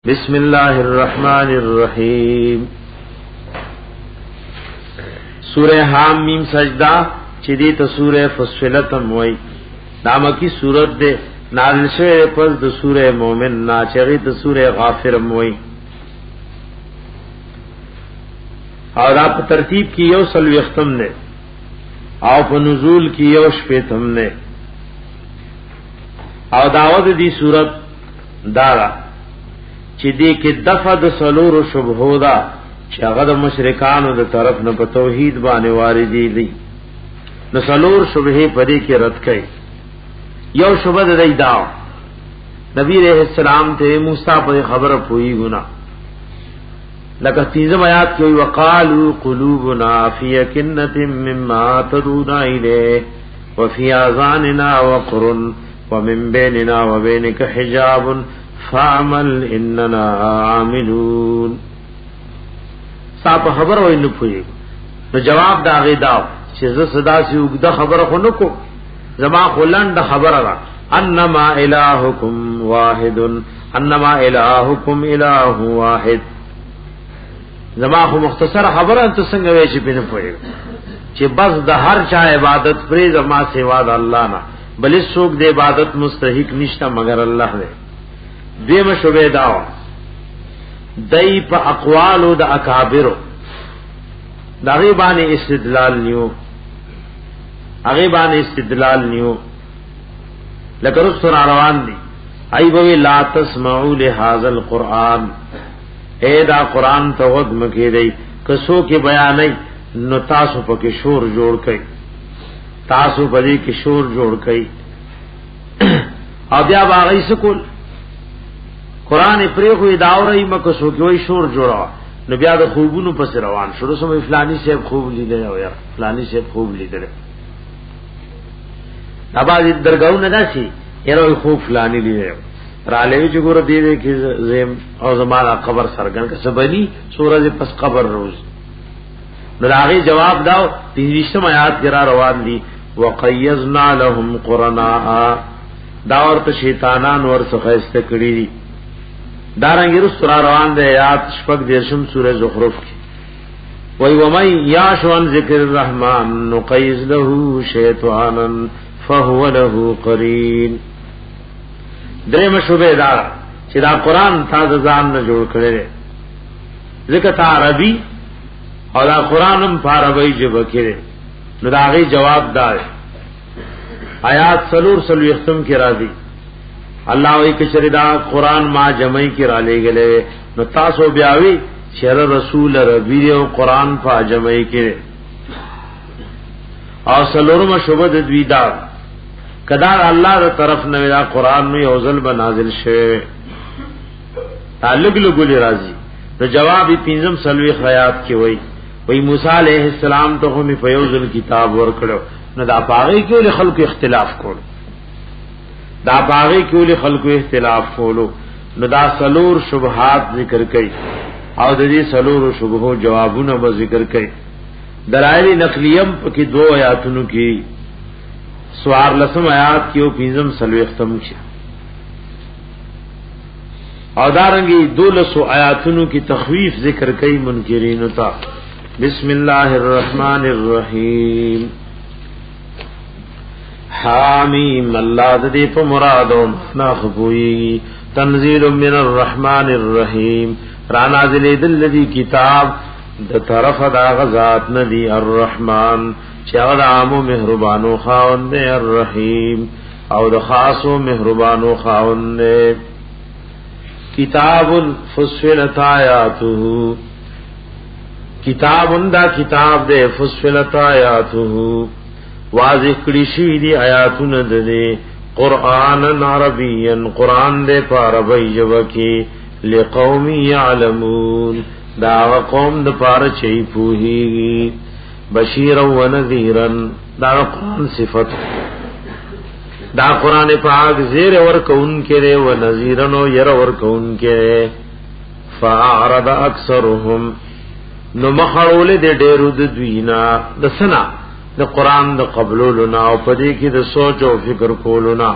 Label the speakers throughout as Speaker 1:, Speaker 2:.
Speaker 1: بسم الله الرحمن الرحیم سورہ حامیم سجدہ چدی ته سورہ فصلت موئی نامکی سورت دے نازل شوه پس د سورہ مومن نا چغی ته سورہ غافر موئی اور آپ ترتیب کی یو سلوی ختم نے او په نزول کی یو شپیتم نے او داود دی سورت دارا چې دې کې دفع د سلور شبهو دا چې هغه د مشرکانو د طرف نه په توحید باندې واردې دي نو سلور شبهه پدې کې رد کړي یو شبهه د دا نبی رحم السلام ته موسی په خبره پوي ګنا لکه تیزم آیات کې وقالو قلوبنا فی کنۃ مما تدعونا الیه وفي اذاننا وقر ومن بيننا وبينك حجاب فعمل اننا عاملون صاحب خبر وای نه پوي نو جواب دا غي دا چې زه صدا سي وګدا خبره خو نکو زما خلند خبره را انما الہکم واحد انما الہکم الہ واحد زما خو مختصر خبره ته څنګه وای چې پینې پوي چې بس د هر چا عبادت پرې زما سوا د الله نه بلې څوک د عبادت مستحق نشته مگر الله دی دیم شوبه داو دای په اقوالو د اکابرو د غیبان استدلال نیو لکه رسول روان دي ای بوی لا تسمعوا لهذا القران اے دا قران ته ود مکه دی کسو کې بیانې نو تاسو پکې شور جوړ کړئ تاسو پدې کې شور جوړ کړئ او بیا باغی سکول قران پرې خو داورې مکه سو کوي شور جوړا نو بیا د خوبونو پس روان شروع سم فلانی صاحب خوب لیدل او یا فلانی صاحب خوب لیدل ابا دې درګاو نه داسي یره خوب فلانی لیدل را لوي چې ګور دې کې زم او زمانہ قبر سرګن که سبني سورج پس قبر روز نو هغه جواب داو 30 آیات کرا روان دي وقيزنا لهم قرناء دا ورته شیطانان ورڅخه استکړي دي دارنګي رسول روان دي آیات شپږ دیرشم سورہ زخرف کی وای ومن یاشوان ذکر الرحمن نقیز له شیطانا فهو له قرین دریم شوبه دا چې دا قران تاسو ځان نه جوړ کړی ذکر عربی او دا قرانم په عربی ژبه کې نو دا غي جواب دار آیات سلور ختم کې راځي الله وی کچری دا قران ما جمعی کی را لے گلے نو تاسو بیاوی شر رسول ربی او قران په جمعی کې او سلورم شوبه د دوی دا کدا الله تر طرف نه دا قران نو یوزل بنازل شوه تعلق لګول راځي نو جواب پینځم سلوی خیات کې وای موسی علیہ السلام ته هم فیوزل کتاب ورکړو نو دا پاغي کې له خلکو اختلاف کول دا باغی کیول خلقو اختلاف کولو نو دا سلور شبہات ذکر کئی او دا دی سلور شبہو جوابونه با ذکر کئی دلائل نقلیم پکی دو آیاتونو کی سوار لسم آیات کیو پینزم سلو اختم کی او دارنگی دو لسو آیاتونو کی تخویف ذکر کئی منکرینو تا بسم اللہ الرحمن الرحیم حامیم اللہ دې په مرادو نا خفوی تنزیل من الرحمن الرحیم را نازل الذی کتاب د طرف دا غزاد ندی الرحمن چې هغه عامو مهربانو خاوند الرحیم او د خاصو مهربانو خاوند کتاب فصلت آیاته کتاب دا کتاب دے فصلت آیاته واضح کړي شي دي آیاتونه د قرآن عربی قرآن دې په عربی ژبه کې لقوم يعلمون دا قوم د پاره چي پوهيږي بشیر و نذیرا دا قرآن صفت دا قرآن پاک زیر ور کون کې و نذیرا نو ير ور کون کې فاعرض اکثرهم نو مخړول دې ډېرو د دوینا د سنا د قران د قبولنا او پدې کې د سوچ او فکر کولنا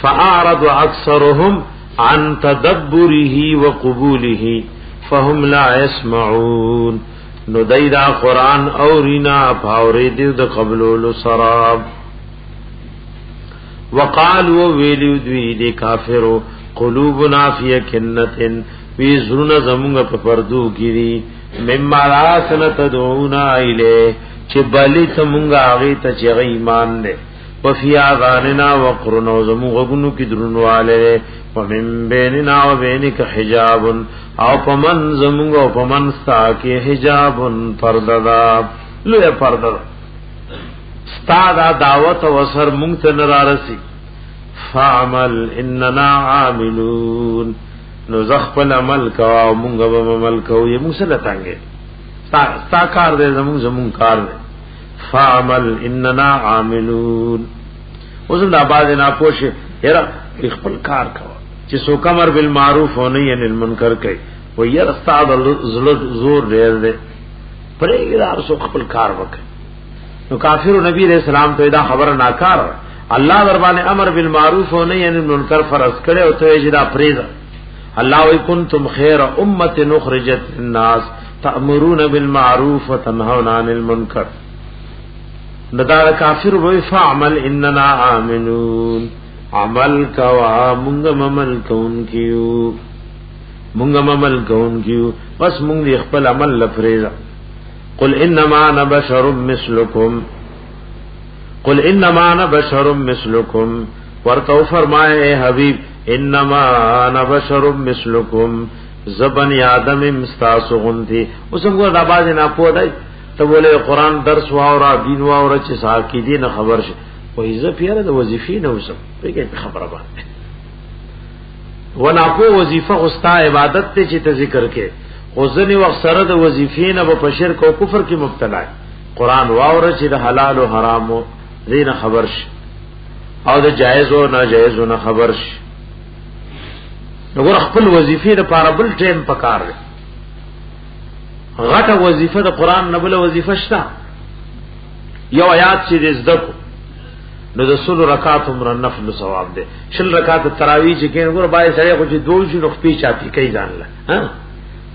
Speaker 1: فاعرض اکثرهم عن تدبره وقبوله فهم لا يسمعون نو دایدا قرآن اورینا پاوری دیو د قبلولو سراب وقالوا ویلیو دوی دی کافرو قلوبنا فی کنتن وی زرون زمونگ پا پردو گیری مما راسن تدعونا ایلے چه بلی تمونگا آغیتا چه غیمان دے وفی آذاننا وقرنا زمونگ غنو کی درنوالے ومن بیننا و بینک حجاب او پمن زمونگ و پمن ستاکی حجاب پرددا لویا پرددا ستادا دعوت وسر مونگت نرارسی فعمل اننا عاملون نو زخپل عمل کوا او مونږ به عمل کوو یې موږ سره تانګې ستا کار دې زمون کار دې فعمل اننا عاملون اوس دا باز نه پوښه یرا خپل کار کوا چې سو کمر بالمعروف او نهی عن المنکر کوي و یرا استاد زور دې پرې یار سو خپل کار وکړي نو کافر نبی علیہ السلام ته دا خبر ناکار الله در باندې امر بالمعروف او نهی عن المنکر فرض کړي او ته یې دا پریزه اللہ وی کنتم خیر امت نخرجت للناس تأمرون بالمعروف وتنهون عن المنکر ندار کافر وی فعمل اننا آمنون عمل کوا منگم عمل کون کیو بس منگ دی اخپل عمل لفریزا قل انما انا بشر مثلکم ورتو فرمائے اے حبیب انما انا بشر مثلکم زبن آدم مستاس غنتی اسم کو دباز نہ پودای تو بولے قرآن درس واورا دین واورا چ ساکی دین خبر ش وای ز پیره د وظیفې نه وسم پیګه خبره باندې ونا کو وظیفه غستا عبادت ته چې ذکر کې اوزنی وخت سره د وظیفې نه په شرک او کفر کې مبتلا قرآن واورا چې د حلال او حرام دین خبر ش او د جایز او ناجایز نه خبر ش نګور خپل وظیفې د پاره بل ټیم پکار دی غټه وظیفه د قران نه بل وظیفه شته یو آیات چې زدکو نو د سلو رکعات عمر نفل ثواب دی شل رکعات تراویح چې کین ګور بای سره خو چې دول شي نو خپې چاپی کوي ځان له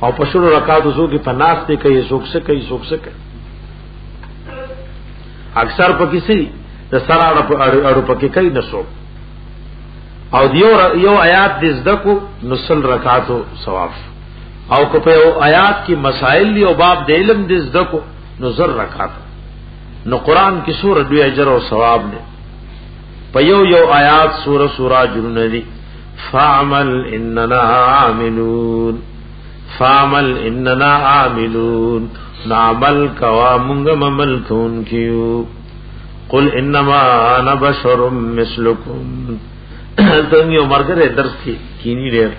Speaker 1: او په شلو رکعات زو کې پناس ته کوي سوک څه کوي اکثر پکې سي د سره اړو پکې کوي نسو او یو آیات دې زدکو نسل رکعاتو ثواب او کو په آیات کی مسائل دی او باب د علم دې زدکو نو زر رکعات نو قران کی سورہ دوی اجر او ثواب دې په یو آیات سورہ جنون دی فعمل اننا عاملون نعمل کوا مونږ عمل کون کیو قل انما انا بشر مثلکم تم یو مرګره درس کې کینی ډېر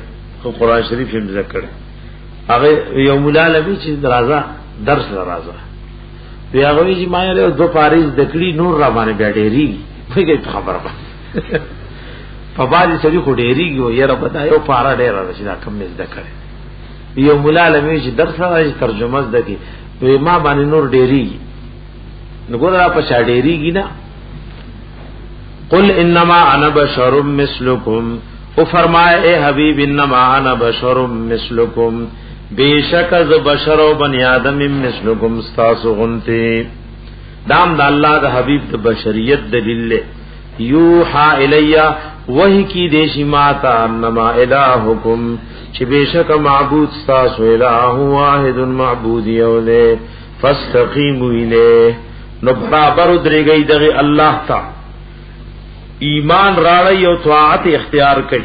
Speaker 1: خو قران شریف هم ذکر هغه یو مولا لوي چې درازه درس درازه بیا هغه چې ما یې دو پاریز دکړي نور را باندې بیا ډېری وایي خبره په باندې سړي خو ډېریږي او یې را پتا یو پارا ډېر راځي دا کم نه ذکر یو مولا لوي چې درس راځي ترجمه زده وی ما باندې نور ډېریږي نو ګورا په شا ډېریږي نه قل انما انا بشر مثلکم او فرمائے اے حبیب انما انا بشر مثلکم بیشک از بشر و بنی آدم مثلکم استاسو غنتی دام دا اللہ دا حبیب دا بشریت دلیل یوحا الیا وحی کی دیشی ماتا انما الہکم چی بیشک معبود استاسو الہ واحد معبودی اولے فاستقیمو الیہ نو برابر ادرے گئی دغی اللہ تا ایمان راړی او طاعت اختیار کړي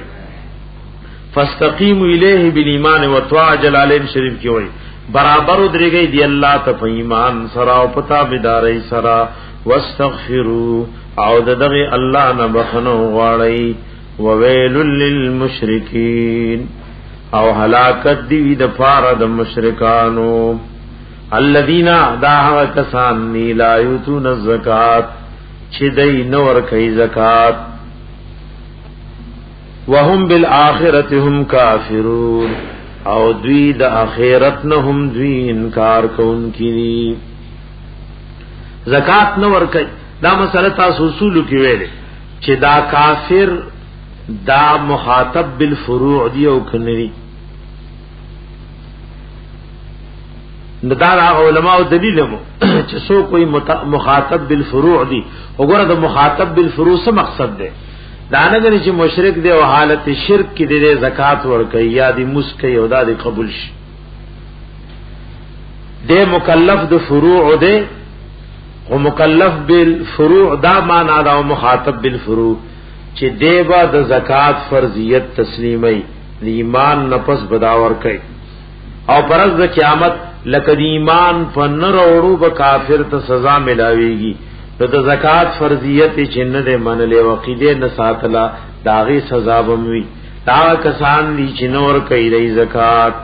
Speaker 1: فاستقیموا الیه بالایمان وطاعه جلالین شریف کې وایي برابر درېږي دی الله ته په ایمان سره او پتا بيداري سره واستغفروا او دغه الله نه بخنو غواړي وویل للمشرکین او هلاکت دی د پاره د مشرکانو الذين داها کسان لا یؤتون الزکات چې دای نور کوي زکات وهم بالآخرة هم کافرون او دوی د آخرت نه هم دوی انکار کوونکي زکات نور کوي دا مسله تاسو اصول کې ویل چې دا کافر دا مخاطب بالفروع دی او کنری ندار علماء دلیل مو چې سو کوئی مخاطب بالفروع دی وګوره د مخاطب بالفروع څه مقصد دی دا نه غني چې مشرک دی او حالت شرک کې دی زکات ورکي یا دی مسکی او دا دی قبول شي دی مکلف د فروع دی او مکلف بالفروع دا معنا دا او مخاطب بالفروع چې دیبا د زکات فرضیت تسلیمي د ایمان نفس بداور کوي او پرز د قیامت لکه د ایمان په نروړو به کافر ته سزا ملاويږي نو د زکات فرضیت چې نه ده منلې وقیده نه ساتلا داغي سزا بموي دا کسان دي چې نور کوي د زکات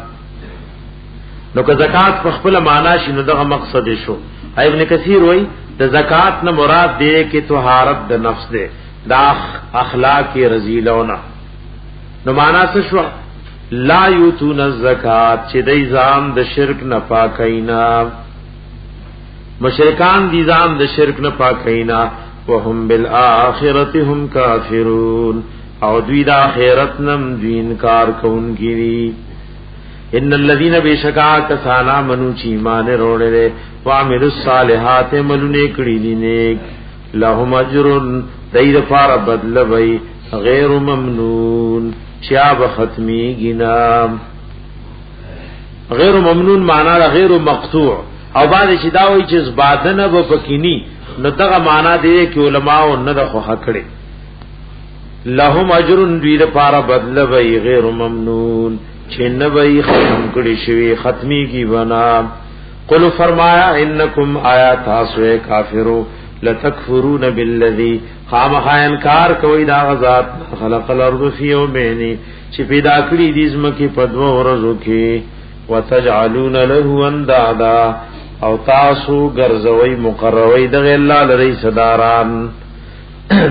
Speaker 1: نو که زکات په خپل معنا شي نو دغه مقصد شو ابن کثیر وای د زکات نه مراد دی کې طهارت د نفس ده دا اخلاق رذیلونه نو معنا څه شو لا یوتون الزکات چې د ځان د شرک نه پاکینا مشرکان دي ځان د شرک نه پاکینا وهم بالآخرة هم کافرون او دوی د آخرت نم دوی انکار کوونکي دي ان الذين بشکا کسانا منو چی ایمان وروړي وعملوا الصالحات ملونه کړي دي نیک لهم اجر دیر فار بدل وی غیر ممنون شاب ختمی گنا غیر ممنون معنا غیر مقطوع او بعد چې دا وی چې زبادنه به پکینی نو دغه معنا دی چې علماء نه د خو حقړي لهم اجر دیر فار بدل وی غیر ممنون چې نه وی ختم کړي شوی ختمی کی بنا قل فرمایا انکم آیات اسو کافرو لتکفرون بالذی خامخا انکار کوي دا غزاد خلق الارض فی یومین چې پیدا کړی دې زمکه په دوه ورځو کې وتجعلون له اندادا او تاسو ګرځوي مقرروي د الله لري صداران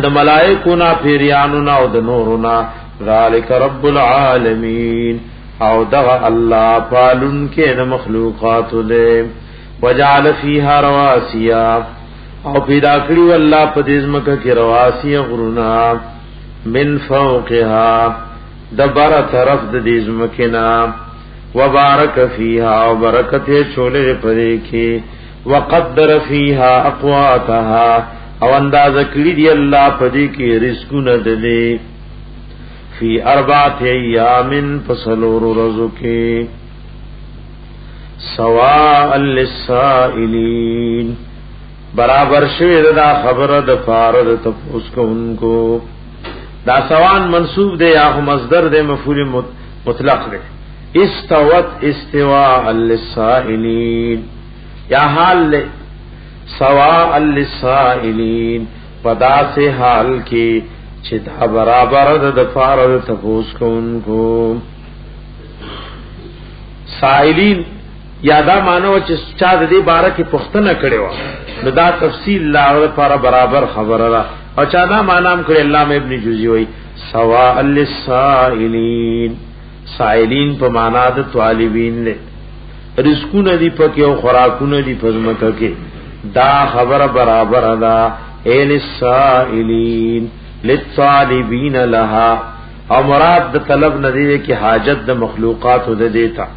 Speaker 1: د ملائکو نا پیریانو نا او د نورنا ذالک رب العالمین او دغه الله پالون کې د مخلوقات له وجعل فیها رواسیا او پیدا کړی الله په دې ځمکه کې رواسی غرونا من فوقها دبر طرف د دې ځمکه نا وبارک فیها او برکت چولې پرې کې وقدر فیها اقواتها او انداز کړی دی الله په دې کې رزقونه دلې فی اربعه ایام فصلور رزقه سواء للسائلین برابر شوی دا خبره د فارد تفوس کوونکو دا سوان منصوب دی یا مصدر دی مفعول مطلق دی استوت استواء للسائلین یا حال سواء للسائلین پدا سے حال کی چې دا برابر د فارد تفوس کوونکو سائلین یادا مانو چې چا د دې باره کې پوښتنه کړې و نو دا تفصیل لا لپاره برابر خبره را او چا دا مانام کړی علامه ابن جوزی وای سواء للسائلین سائلین په معنا د طالبین له رزقونه دی پکې او خوراکونه دی پزمکه کې دا خبره برابر ده ایل السائلین للطالبین لها او مراد د طلب نه دی کې حاجت د مخلوقات د دیتا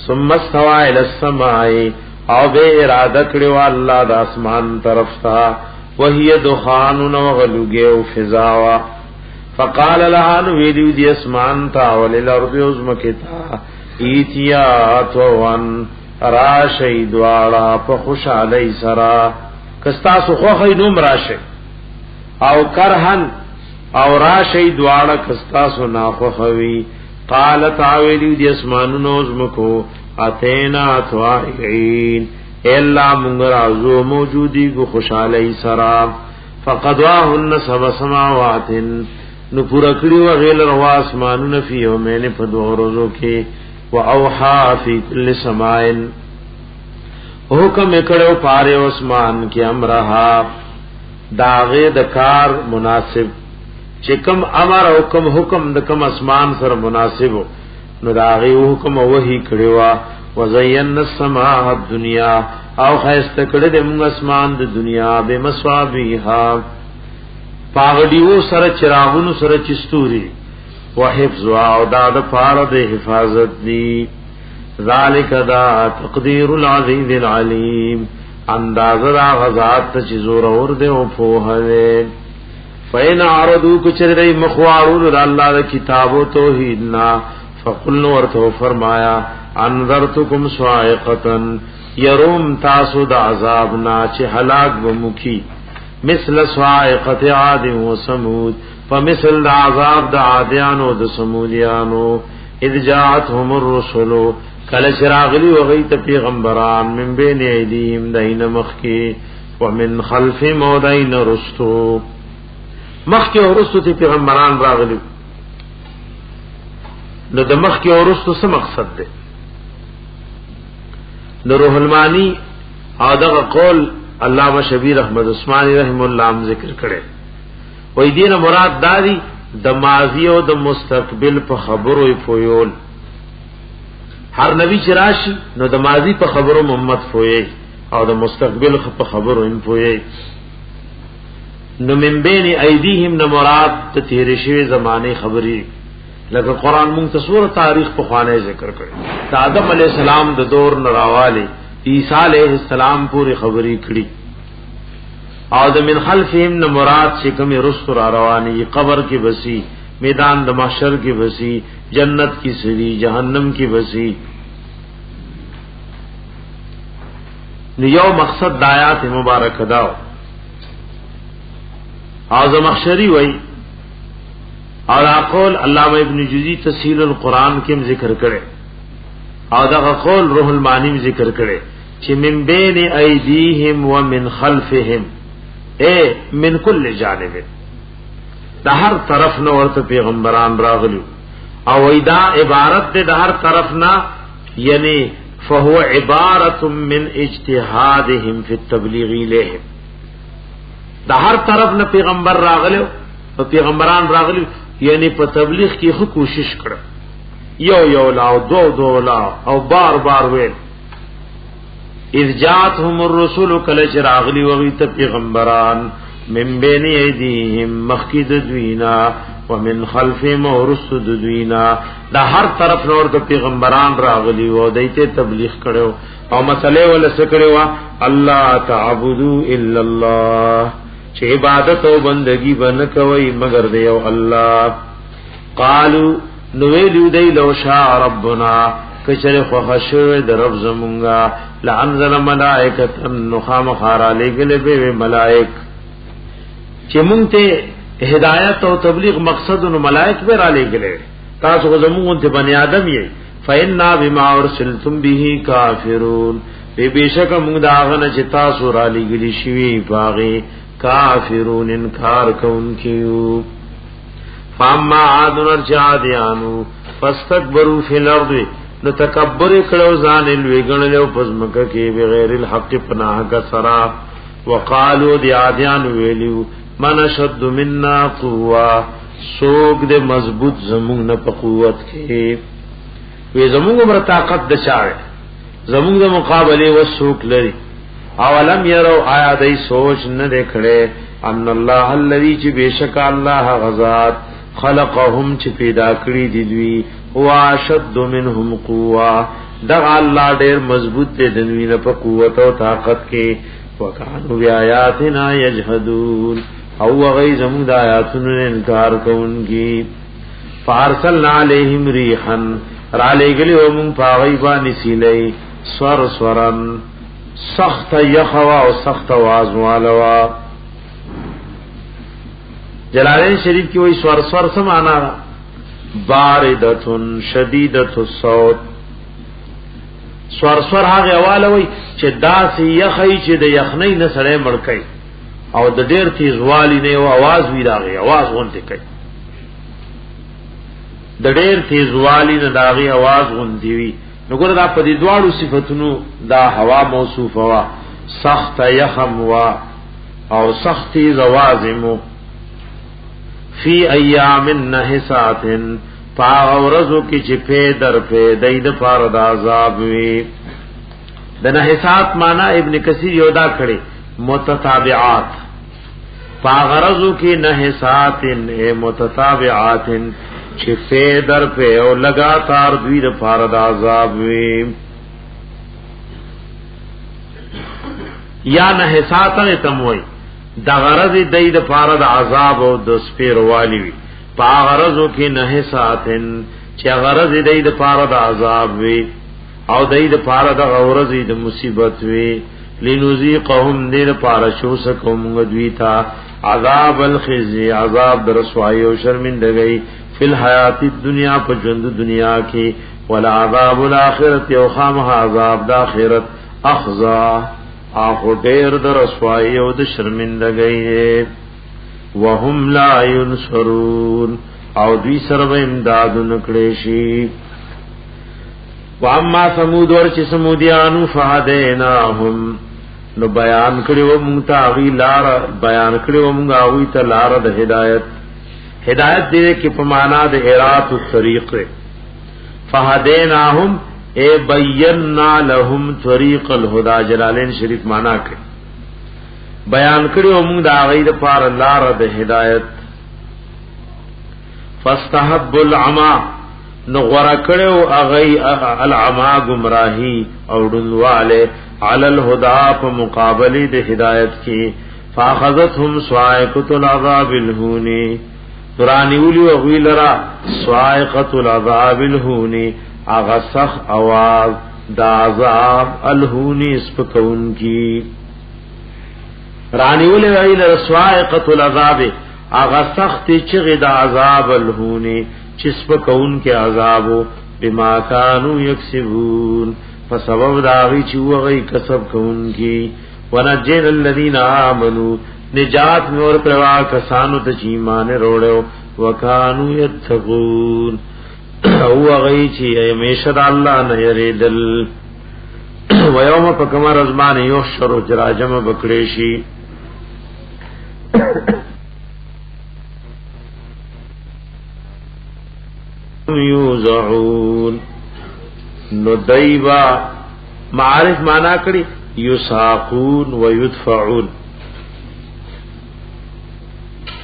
Speaker 1: ثم استوى الى السماء او به اراده کړو الله د اسمان طرف ته وهي دخان وغلوګه او فضاوا فقال لها ویدو دی اسمان تا وللارض عظمکتا ایتیا توان راشی دوارا پا خوش علی سرا کستاسو خوخی نوم راشی او کرهن او راشی دوارا کستاسو ناخوخوی قالت آویلیو دی اسمانو عظمکو اتینا توائعین ایلا منگرازو موجودی کو خوش علی سرا فقدواهن سبع سماوات نو پورا کړی و غیل روا اسمانونه فی یومین په دوه ورځو کې و اوحا فی کل سماء حکم کړو پاره اسمان کې امرها داغه د کار مناسب چې کوم امر او کوم حکم د کوم اسمان سره مناسب نو داغه حکم وਹੀ کړو و زینا السماء الدنیا او خیست کړه د موږ اسمان د دنیا به مصابیها پاغډیو سره چراغونو سره چستوري وحفظ او دا د پاره د حفاظت دی ذالک دا تقدیر العزیز العلیم انداز دا غزات چې زور اور دے او په هله فین عرضو کچری مخوارون د الله د کتاب او توحید نا فقل ورته فرمایا انذرتکم صاعقه یروم تاسو د عذاب نا چې هلاک بمخی مثل صاعقه عاد و ثمود فمثل د عذاب د عادیانو د سمودیانو اذ جاءتهم الرسل کله چراغلی وغیت پیغمبران من بین ایدیهم دین مخکی ومن خلف مودین رستو مخکی او رستو تی پیغمبران راغلی نو د مخکی او رستو څه مقصد ده نو روح المانی او دغه قول علامہ شبیر احمد عثماني رحم الله ذکر کړي وې دین مراد داری د ماضی او د مستقبل په خبرو پویول هر نبی چې راشي نو د ماضی په خبرو محمد پوي او د مستقبل په خبرو ان پوي نو من بین ایدیهم نو مراد ته تیر شوی زمانه خبري لکه قران مونږ ته سوره تاریخ په خوانه ذکر کړي د آدم علی السلام د دور نراواله عیسی علیہ السلام پوری خبري کړي او د من خلفهم نو مراد چې کوم رسل را رواني قبر کې بسی میدان د محشر کې بسی جنت کی سری جہنم کی بسی نیو مقصد دایات مبارک داو اعظم اخشری وئی اور اقول علامہ ابن جوزی تفسیر القرآن کے ذکر کرے اور دا قول روح المانی ذکر کرے چې من بین ایدیہم ومن خلفہم اے من کل جانب دا ہر طرف نو ورته پیغمبران راغلو او ایدا عبارت دے دا ہر طرف نا یعنی فهو عبارت من اجتهادهم فی التبلیغ الیہم دا ہر طرف نا پیغمبر راغلو او پیغمبران راغلو یعنی په تبلیغ کی خو کوشش کړه یو لا او دو لا او بار بار ویل اذ جاءتهم الرسل کل چراغلی وغیت پیغمبران من بین ایدیهم مخکد دوینا ومن خلفهم ورسد دوینا دا هر طرف نور د پیغمبران راغلی و دایته تبلیغ کړو او مسئله ول سکړو الله تعبدو الا الله چې عبادت او بندگی بن کوي مگر دیو الله قالو نو ویلو دی لو شاء ربنا کچره خو خشوه د رب زمونږه لعنزل ملائکه نخام خارا لګل به ملائک چې مونږ ته هدایت او تبلیغ مقصد نو ملائک به را لګل تاسو زمونږ ته بنی آدم یې فإنا بما ارسلتم به کافرون به بشک مونږ دا غنه چې تاسو را لګلی شوی باغی کافرون انکار کوونکیو فاما عادن رجادیانو فاستكبروا فی الارض نو تکبر کړو ځان لوی ګڼلو پزمکه کې بغیر الحق پناه کا سرا وقالو دی عادیان ویلو من شد منا قوا سوق دے مضبوط زمون نه په قوت کې وی زمون عمر طاقت د شاعر زمون د مقابله و سوق لري اولم يروا آیا دای سوچ نه دکړي ان الله الذي چې بشک الله غزاد خلقهم چې پیدا کړی دي دوی هو اشد منهم قوا دغه الله ډېر مضبوط دي د دوی په قوت او طاقت کې وکانو بیااتنا یجحدون او غی زمون د آیاتونو انکار کوونکی فارسلنا علیہم ریحا را لګلی و مون پاغی باندې سیلې سور سورن سخت یخوا او سخت आवाज والوا جلالین شریف کی وہی سور سور سے معنی باردتن شدیدت الصوت سور سور هغه حواله وای چې داسې یخی چې د یخنۍ نه سړی مړکای او د ډیر تیزوالی نه او आवाज وی راغی आवाज غونډه کوي د ډیر تیزوالی نه داغي आवाज غونډي وی نو ګور دا په دې دواړو صفاتونو دا هوا موصوف وا سخت یخم وا او سختی زوازمو فی ایام نحسات فاورزو کی چې په در په دید پار د عذاب وی د نحسات معنا ابن کثیر یودا کړي متتابعات فاغرزو کی نحساتن اے متتابعاتن چه فی در پی او لگاتار دوی دا پارد عذاب وی یا نحساتن تموی دا غرض دی دا پارد عذاب او دا سپیر والی وی فاغرزو کی نحساتن چه غرض دی دا پارد عذاب وی او دی دا پارد غورزی دا مصیبت وی لنزیقهم دیر پارشو سکو منگدویتا عذاب الخزی عذاب در رسوائی و شرمندگی فی الحیات الدنیا پا جند دنیا کی والعذاب الاخرت و خامها عذاب دا آخرت اخزا آخو دیر در رسوائی و در شرمندگی وهم لا ینصرون او دوی سرب امداد نکڑیشی واما سمود ورچ سمودیانو فهدیناهم نو بیان کړو مونږ ته غی لار بیان کړو مونږ غوی ته لار د هدایت دې کې په معنا د اراۃ الطریق فهدیناهم ای بینا لهم طریق الهدى جلالین شریف معنا کوي بیان کړو مونږ د غی د پار لار د هدایت فاستحب العما نو غره کړو اغی العما گمراهی او دنواله علی الهدى په مقابله د هدایت کې فاخذتهم صاعقه العذاب الهونی قرانی ولی او غیلرا صاعقه العذاب الهونی اغسخ आवाज د عذاب الهونی سپکون کی رانی ولی غیلرا صاعقه العذاب اغسخ چغه د عذاب الهونی چسپ کون کے عذابو بما کانوا یکسبون فسبب داغی چو غی کسب کون کی ونجین الذین آمنوا نجات میں اور پروا کسانو تچیمان روڑو وکانو یتقون او غی چی ایمیشد اللہ نیریدل ویوم پکمر ازمان یحشر جراجم بکڑیشی یوزعون نو دایبا معارف معنا کړي یساقون و یدفعون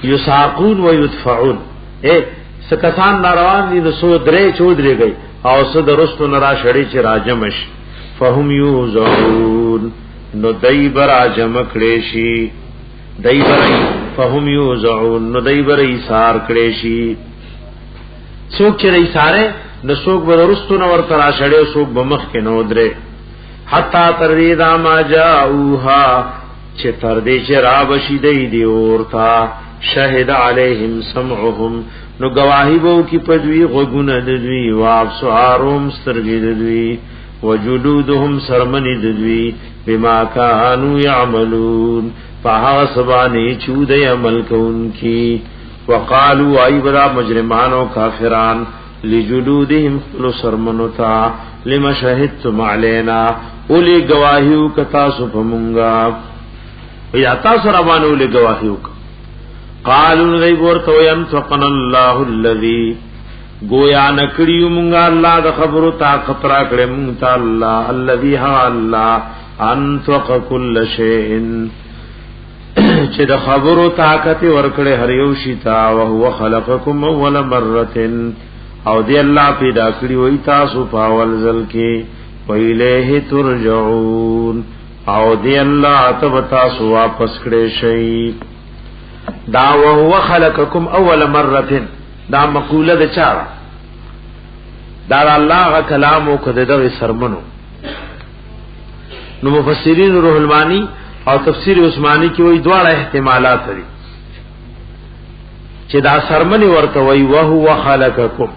Speaker 1: یساقون و یدفعون اے سکسان ناروان دي د سو درې چودري گئی او سو درستو نرا شړی چې راجمش فهم یوزعون نو دایبا راجم کړي شي دایبا فهم یوزعون نو دایبا ایثار کړي شي سوک چه رئی سارے نو سوک بدرستو نور ترا شڑے سوک بمخ کے نو درے حتی تردیدا ما جاؤوها چه تردی چه رابشی دی دیورتا شہد علیہم سمعهم نو گواہی بو کی پدوی غگون ددوی وابسوارهم سترگی ددوی وجلودهم سرمنی ددوی بما کانو یعملون فہا سبانی چود عمل کون کی وقالوا ای بدا مجرمان و کافران لجلودهم خلو سرمنتا لما شهدتم علینا اولی گواہیو کتاسو پمونگا یا تاسو ربانو اولی گواہیو کا قالوا غیب ورطو ینتقن اللہ اللذی گویا نکڑیو مونگا اللہ دا خبرو طاقت راکڑے مونگتا اللہ اللذی ہا اللہ انتوق کل شئن چې د خبرو طاقت ورکړي هر یو شی تا او هو خلقکم اول مره او دی الله پیدا کړی وای تاسو په اول ځل کې ویله ترجعون او دی الله تب تاسو واپس کړي شي دا او هو خلقکم اول مره دا مقوله ده چا دا الله غ کلام او کده د سرمنو نو مفسرین روح المانی او تفسیر عثمانی کی وی دواړه احتمالات لري چې دا سرمنی ورته وی او هو خلقکم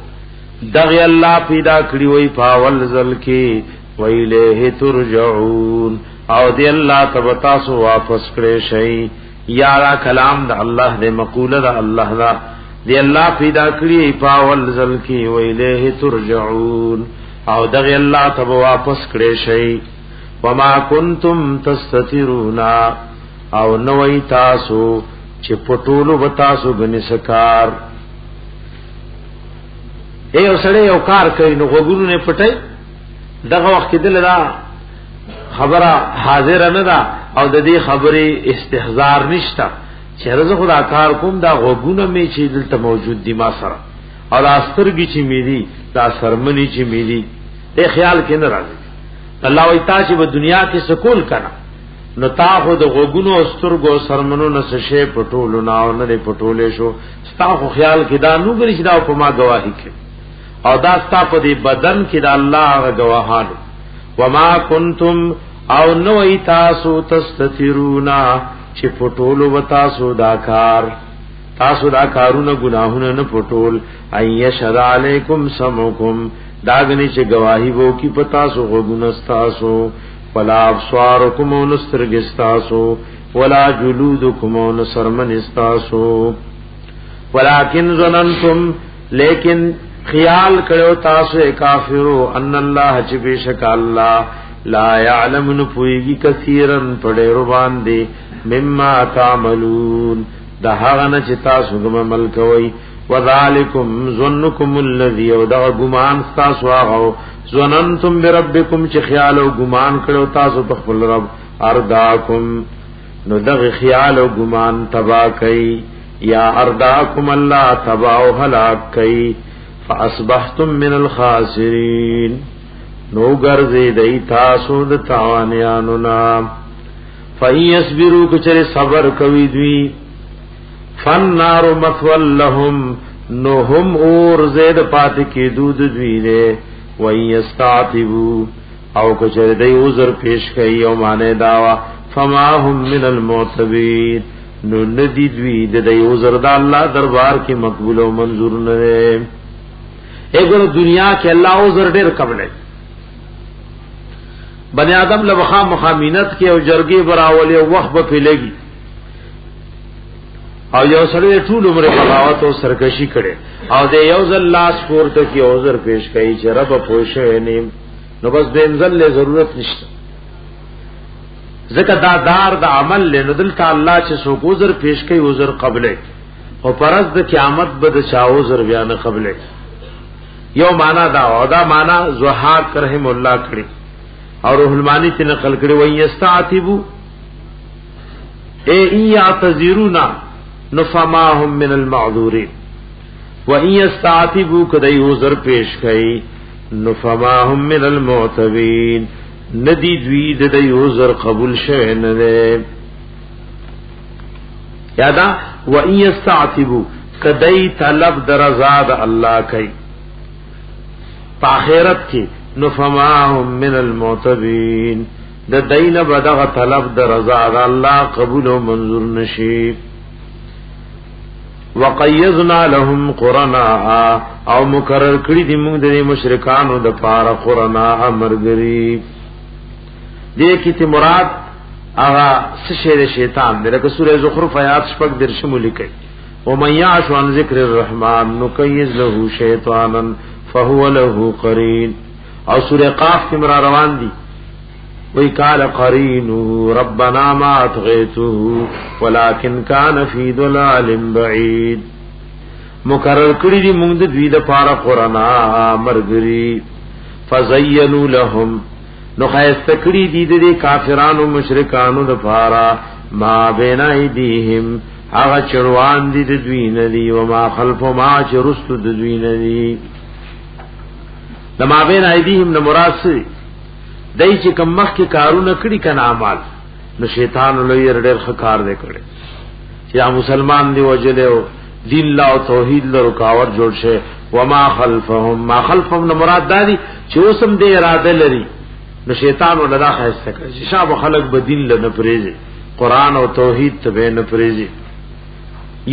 Speaker 1: دغه الله پیدا کړی وی پاول ذل کې ویله ترجعون او دی الله تبتا سو واپس کړي شي یا را کلام د الله د مقوله د الله دا دی الله پیدا کړی پاول ذل کې ویله ترجعون او دغه الله تب واپس کړي شي وما کنتم تستترون او نوئی تاسو چه پټولو بتاسو بنسکار اے او سڑے او کار کئی نو غگونو نے پٹائی دغه وقت دل دا خبره حاضر نه دا او د دې خبرې استحضار نشتا چیرې خدا کار کوم دا غوګونه می چې دلته موجود دي ما سره او استرګي چې می دي دا سرمنی چې می دي ته خیال کې نه راځي الله وی تا چې په دنیا کې سکول کنا نو تا خو د غوګونو استرګو سرمنو نه شې پټولو نه نه پټولې شو ستا خو خیال کې دا نو غري چې دا په ما گواہی کې او دا ستا په دې بدن کې دا الله گواهانو وما کنتم او نو ای تاسو تستترونا چې پټولو وتا سو داکار تاسو دا کارونه گناهونه نه پټول اي شر علیکم سمکم داغنی چې گواہی وو کی پتا سو غنستاسو ولا ابصارکم ونسترگستاسو ولا جلودکم ونسرمنستاسو ولکن ظننتم لیکن خیال کړو تاسو کافرو ان الله چې بشک الله لا يعلم نپويږي کثیرن پډېرو باندې مما تعملون دا هغه نه چې تاسو کوم عمل کوي وذالکم ظنکم الذی ودع غمان تاسو هغه ظننتم بربکم چې خیال او ګمان کړو تاسو په خپل رب ارداکم نو دغه خیال او ګمان تبا کوي یا ارداکم الله تبا او هلاک کوي فاصبحتم من الخاسرین نو ګرځي دای تاسو د تاوانیانو نام فَيَصْبِرُوا کچره صبر کوي دوی فَالنَّارُ مَثْوًى لَهُمْ نو هم اور زید پات کی دود دوی نے وَيَسْتَعْتِبُوا او کچره دی عذر پیش کوي او معنی داوا فَمَا هُمْ مِنَ الْمُعْتَبِينَ نو ندی دوی د دی عذر د الله دربار کې مقبول او منظور نه اګور دنیا کې الله عذر ډېر قبل ہے بنی آدم لبخا مخامینت کې او جرګي براولې وخت به پیلېږي او یو سره ټول عمر بغاوت او سرکشي کړي او د یو ځل لاس پورته کې عذر پیش کوي چې رب پوښه نیم نو بس د انزل له ضرورت نشته ځکه دا دار د عمل له ندل ته الله چې سو عذر پیش کوي عذر قبلې او پرز د قیامت به د چا عذر بیان قبلې یو معنا دا او دا معنا زهاق رحم الله کړی اور روح المانی تی نقل کړي وای یستعتبوا ای یعتذرونا نفماهم من المعذورین و ای یستعتبوا کدی عذر پیش کړي نفماهم من المعتبین ندی دوی د عذر قبول شوه نه ده یادا و ای یستعتبوا کدی طلب درزاد الله کوي په آخرت کې نفماهم من المعتبین د دین بدغ طلب د رضا الله قبول و منظور نشي وقیزنا لهم قرناء او مقرر کړی دي موږ د مشرکانو د پاره قرناء مرګري دې کې ته مراد هغه شیر شیطان دغه سورې زخرف آیات شپږ درشمو لیکي او من یعش عن ذکر الرحمن نقیز له شیطانا فهو له قرین او سورہ قاف کی مرا روان دی وی قال قرینه ربنا ما اطغیته ولكن كان في ضلال بعید مقرر کړی دی موږ د دوی د پاره قرآن مرګری فزینوا لهم نو خیست کړی دی د کافرانو مشرکانو د پاره ما بین ایدیهم هغه چروان دی د دوی نه دی او ما خلف ما چرست د دوی نه دی لما بین ایدیهم نو مراد سي دای چې کوم مخ کې کارونه کړی کنا اعمال نو شیطان له یې ډېر خکار دې کړي چې مسلمان دی وجلو دین لا او توحید له رکاوټ جوړ شه وما خلفهم ما خلفهم نو مراد دادی چې اوسم دې اراده لري نو شیطان ولدا خاصه کوي چې شاب خلق به دین له نه پریږي قران او توحید ته نه پریږي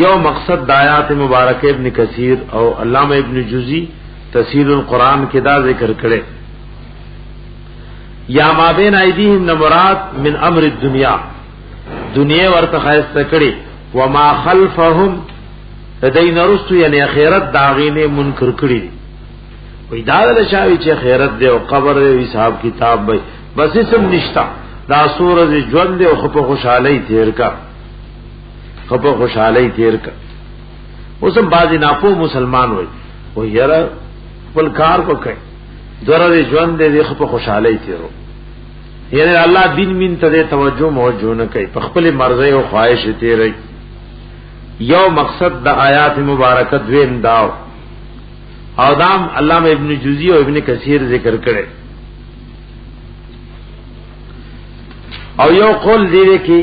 Speaker 1: یو مقصد د آیات مبارکه ابن کثیر او علامه ابن جوزی تفسیر القرآن کې دا ذکر کړي یا ما بین ایدیهم مراد من امر الدنیا دنیا ورته خاصه کړي و ما خلفهم دین رستو یعنی اخرت داغینه منکر کړي وې دا له شاوی چې اخرت دی او قبر دی حساب کتاب وي بس سم نشتا دا سورج ژوند دی او خپ خوشالۍ تیر کا خپ خوشالۍ تیر کا اوسم بازي ناپو مسلمان وي و یاره خپل کار وکړي دره ژوند دې خپ خوشالۍ تیرو یعنی الله دین مين ته توجه موجه نه کوي په خپل مرزي او خواهش تیري یو مقصد د آیات مبارکه دویم داو او دام علامہ ابن جوزی او ابن کثیر ذکر کړي او یو قول دی کې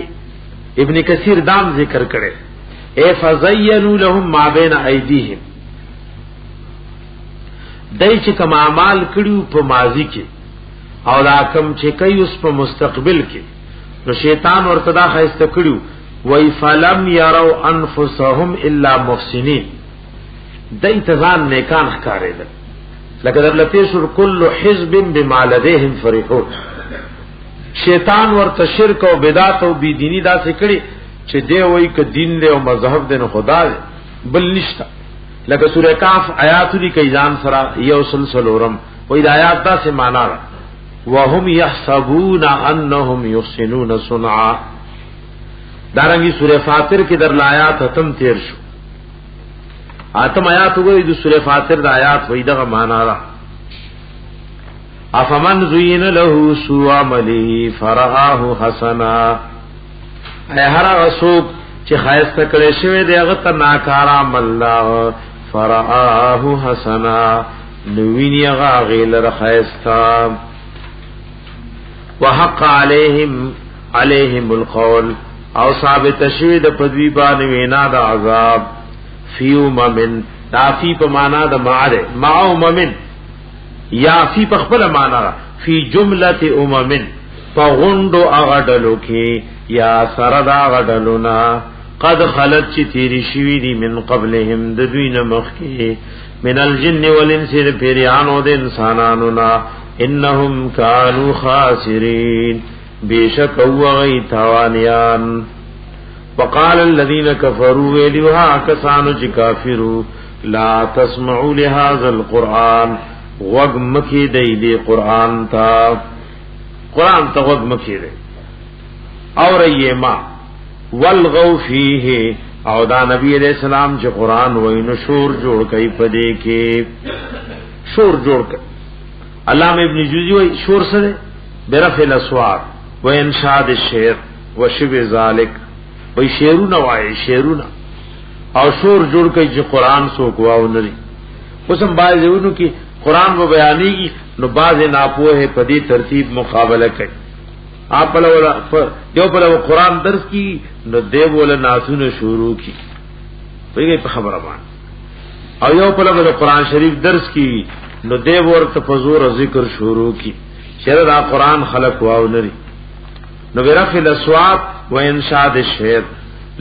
Speaker 1: ابن کثیر دام ذکر کړي اے فزینوا لهم ما بین ایدیهم دای چې کوم اعمال کړیو په ماضی کې او دا کوم چې کوي اوس په مستقبل کې نو شیطان ورته دا خسته کړیو وای فلم يروا انفسهم الا محسنين دای تزان نیکان ښکارېدل لکه درلته شر کل حزب بما لديهم فرحون شیطان ورته شرک او بدعت او بی دینی دا څه کړی چې دی وای ک دین له او مذهب د خدا بل نشتا لکه سورہ کاف آیات دی کې ځان سره یو سلسلورم وای د آیات دا څه معنا را وهم يحسبون انهم يحسنون صنعا دارنګي سورہ فاطر کې در آیات ختم تیر شو اتم آیات وګورئ د سورہ فاطر د آیات وای دغه معنا را افمن زین له سوء عمله فرآه حسنا اے هر اسوک چې خایسته کړي شوی دی هغه ته ناکار عمل الله فرآه حسنا نویني هغه غیلر خایسته وحق علیهم القول او ثابت شوی د پدوی باندې وینا د عذاب فیو ممن دافی په معنا د معره معو ممن یا فی پخبل معنا فی جمله اممن فغندو اغدلو کی یا سردا غدلونا قد خلت چی تیری شوی دی من قبلهم ددوین مخی من الجن والانس پیریانو د انسانانونا انهم کانوا خاسرین بیشک اوغی تاوانیان وقال الذين كفروا ویلوها کسانو چی کافرو لا تسمعوا لهذا القرآن وغ مکی دی قرآن تا وغ مکی دی اور ایما والغو فیه او دا نبی علیہ السلام چې قرآن وینو شور جوړ کئی پدے کے شور جوړ کئی علامہ ابن جوزی وی شور سره برفع الاصوات و انشاد الشعر و شبه ذالک وی شعرونه وای شعرونه او شور جوړ کئی چې قرآن سو کوو نری اوسم باندې کی قرآن و بیانی کی نو باز ناپوه پدی ترتیب مقابلہ کئی آپ یو پلا قرآن درس کی نو دے بولا ناسون شروع کی گئی خبر امان او یو پلا قرآن شریف درس کی نو دے بور تفضور ذکر شروع کی شرد آ قرآن خلق واو نری نو برفع الاصوات و انشاد الشعر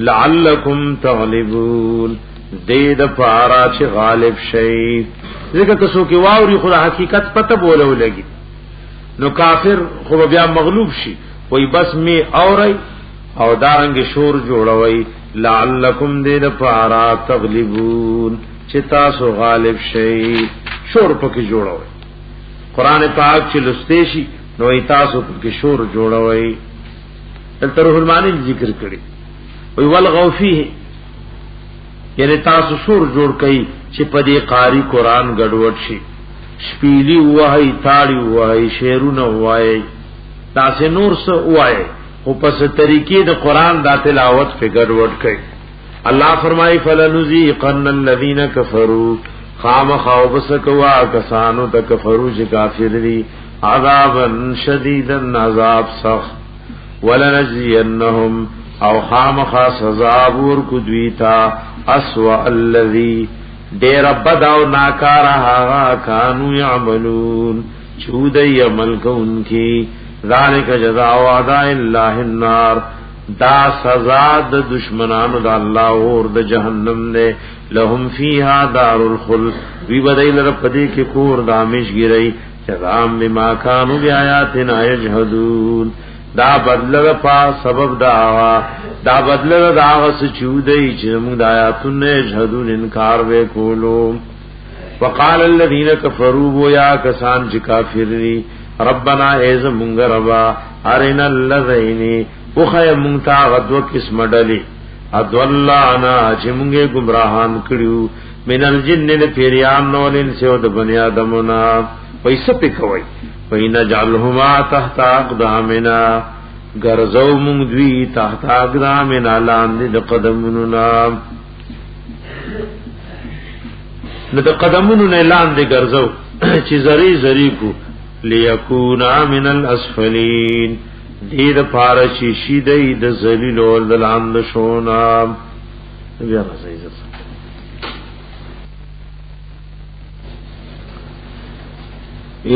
Speaker 1: لعلکم تغلبون دید پارا چھ غالب شئی ذکر کسو کی واوری خدا حقیقت پتہ بولو لگی نو کافر خو بیا مغلوب شي وای بس می اوري او دارنګ شور جوړوي لعلکم دې پارا تغلبون چې تاسو غالب شئ شور پکې جوړوي قران پاک چې لسته شي نو تاسو پکې شور جوړوي تر رحمانی ذکر کړي وای ولغو فيه یعنی تاسو شور جوړ کړي چې په دې قاری قران ګډوډ شي شپیلی وای تاړي وای شعرونه وای تاسو نور څه وای او پس طریقې د قران د تلاوت په ګډوډ کوي الله فرمایي فلنذيقن الذين كفروا خام خوف سکوا کسانو د کفرو چې کافر دي عذابا شديدا عذاب سخت ولنجزينهم او خام خاص عذاب ور کو دویتا اسوا الذي دیر بداو ناکارا ہاغا کانو یعملون چودی عمل کو ان کی ذالک جزاء اعداء اللہ النار دا سزا د دشمنانو دا اللہ اور د جہنم دے لهم فیہا دار الخلد وی بدیل رپدی کی کور دامش گرئی جزام بما کانو بی آیاتنا یجہدون دا بدل پا سبب دا بدل دا غس چودئی چې موږ د آیاتونو یجحدون انکار وکولو وقال الذين كفروا ويا کسان چې کافر دي ربنا ایز مونږ ربا ارنا الذين وخی مونږ تا غدو قسم ډلې ادولانا چې مونږه گمراهان کړیو من الجن الفریان نولن سو د بنی آدمنا پیسې پکوي وین جعلهما تحت اقدامنا غرزو مونږ دوی تحت اقدامنا لاندې د قدمونو نو د قدمونو نه لاندې ګرځو چې زری زری کو ليكونا من الاسفلين دې د پاره چې شي د ذلیل او د لاندې شونا بیا راځي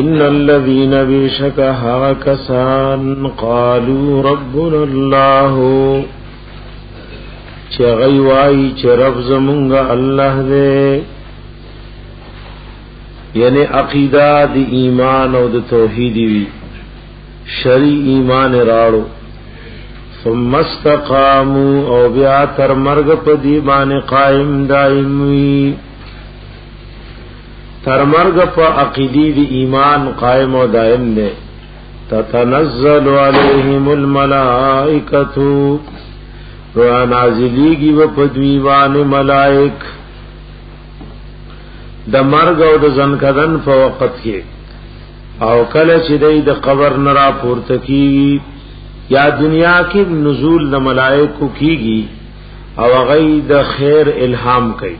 Speaker 1: ان الذين بشكها كسان قالوا ربنا الله چې غيوای چې رب زمونږ الله دې یعنی عقیدہ دی ایمان او د توحید وی شرع ایمان راړو ثم استقاموا او بیا تر مرګ په دی باندې قائم دائم وی تر مرګ په عقیدی دی ایمان قائم او دائم دے تتنزل علیہم الملائکۃ و نازلیږي په دوی باندې ملائک د مرګ او د ځنکدن په وخت کې او کله چې د قبر نه را پورته کیږي یا دنیا کې نزول د ملائکو کیږي او هغه د خیر الهام کوي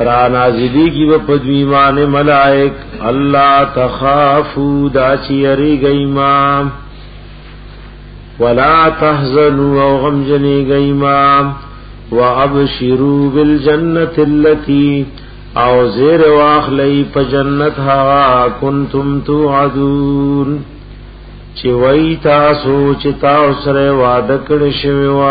Speaker 1: را نازلیږي په دوی باندې ملائک الله تخافوا دا چې یریږي ما ولا تحزنوا او غمجنېږي ما وابشروا بالجنه التي او زیر واخلی په جنت ها کنتم توعدون چې وای تاسو چې تاسو سره وعده کړی شوی و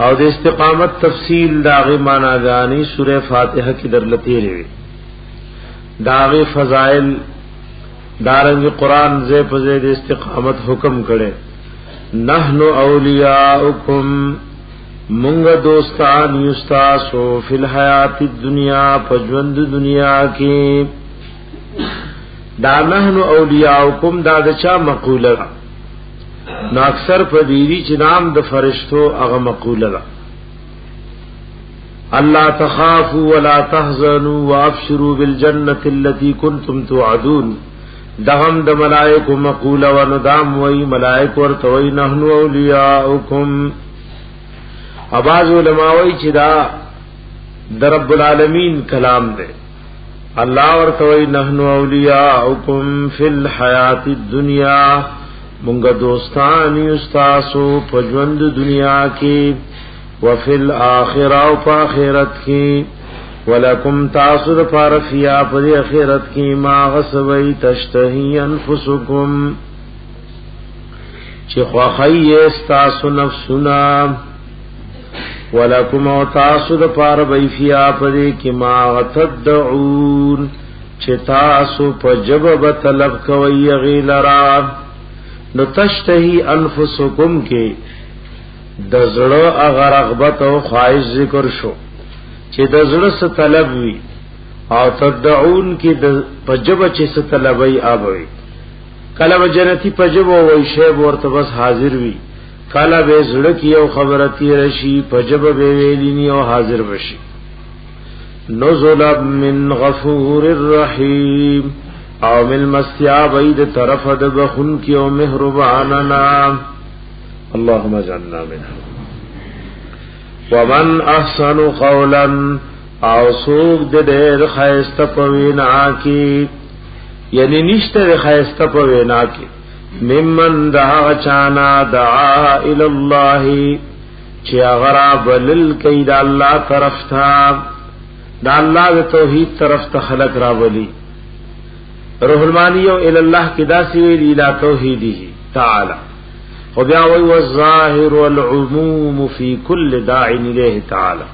Speaker 1: او د استقامت تفصیل داغه معناګانی سوره فاتحه کې درلته لري داغه فضائل دارنګ قران زې په زې د استقامت حکم کړي نحنو اولیاؤکم منگ دوستان یستاسو فی الحیات الدنیا پجوند دنیا کی دا نحنو اولیاؤکم دا دچا مقوله نا اکثر پدیری چنام د فرشتو اغا مقوله اللہ تخافوا ولا تحزنوا وابشروا بالجنة التي كنتم توعدون دغم د ملائکو مقوله و ندام وی ملائک ورتوی نحنو اولیاؤکم اباز علماء وی چې دا د رب العالمین کلام دے اللہ ورتوی نحنو اولیاؤکم فی الحیات الدنیا منگ دوستان یستاسو پجوند دنیا کی وفی الآخرہ و پا آخرت کی ولکم تاسو د فارفیا پر اخرت کی ما غسوی تشتهی انفسکم چې خواخی استاسو نفسنا ولکم تاسو د فار بیفیا پر کی ما غتدعون چې تاسو په جواب طلب کوي غیلرا نو تشتهی انفسکم کې د زړه اگر رغبت او خواهش ذکر شو چې د زړه څخه طلب وي او تدعون کې د پجب چې څه طلبي اوبوي کله جنتی پجب وای شی ورته بس حاضر وي کله به زړه کې یو خبرتی رشي پجب به ویلینی او حاضر بشي نزل من غفور الرحیم او مل مسیا بيد طرف د بخون کې او مهرباننا اللهم اجعلنا منهم ومن احسن قولا او سوق د ډېر خیسته پوینا کی یعنی نشته خیسته پوینا کی ممن دعا چانا دعا الى الله چې هغه بلل کید الله طرف تا د الله د توحید طرف ته خلق را بلی روح المانی او الى الله کی داسی ویل الى توحیده تعالی خو بیا وی والظاهر والعموم فی کل داع الیه تعالی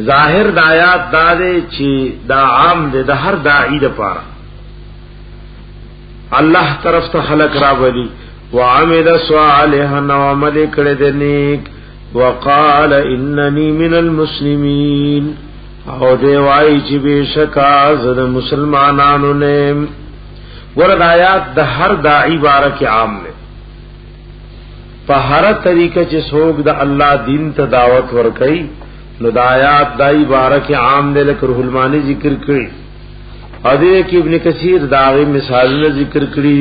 Speaker 1: ظاهر د آیات دا دی چې دا عام دی د هر داعی د پاره الله طرف ته خلق را ولی وعمل صالحا وعمل کړه د نیک وقال انني من المسلمین او دی وای چې بشکا زه د مسلمانانو نه ورته آیات د هر داعی بارک عام دی په هر طریقه چې څوک د الله دین ته دعوت ورکړي نو د آیات دای بارک عام دې لکه روح المانی ذکر کړي او دې کې ابن کثیر داغه مثالونه ذکر کړي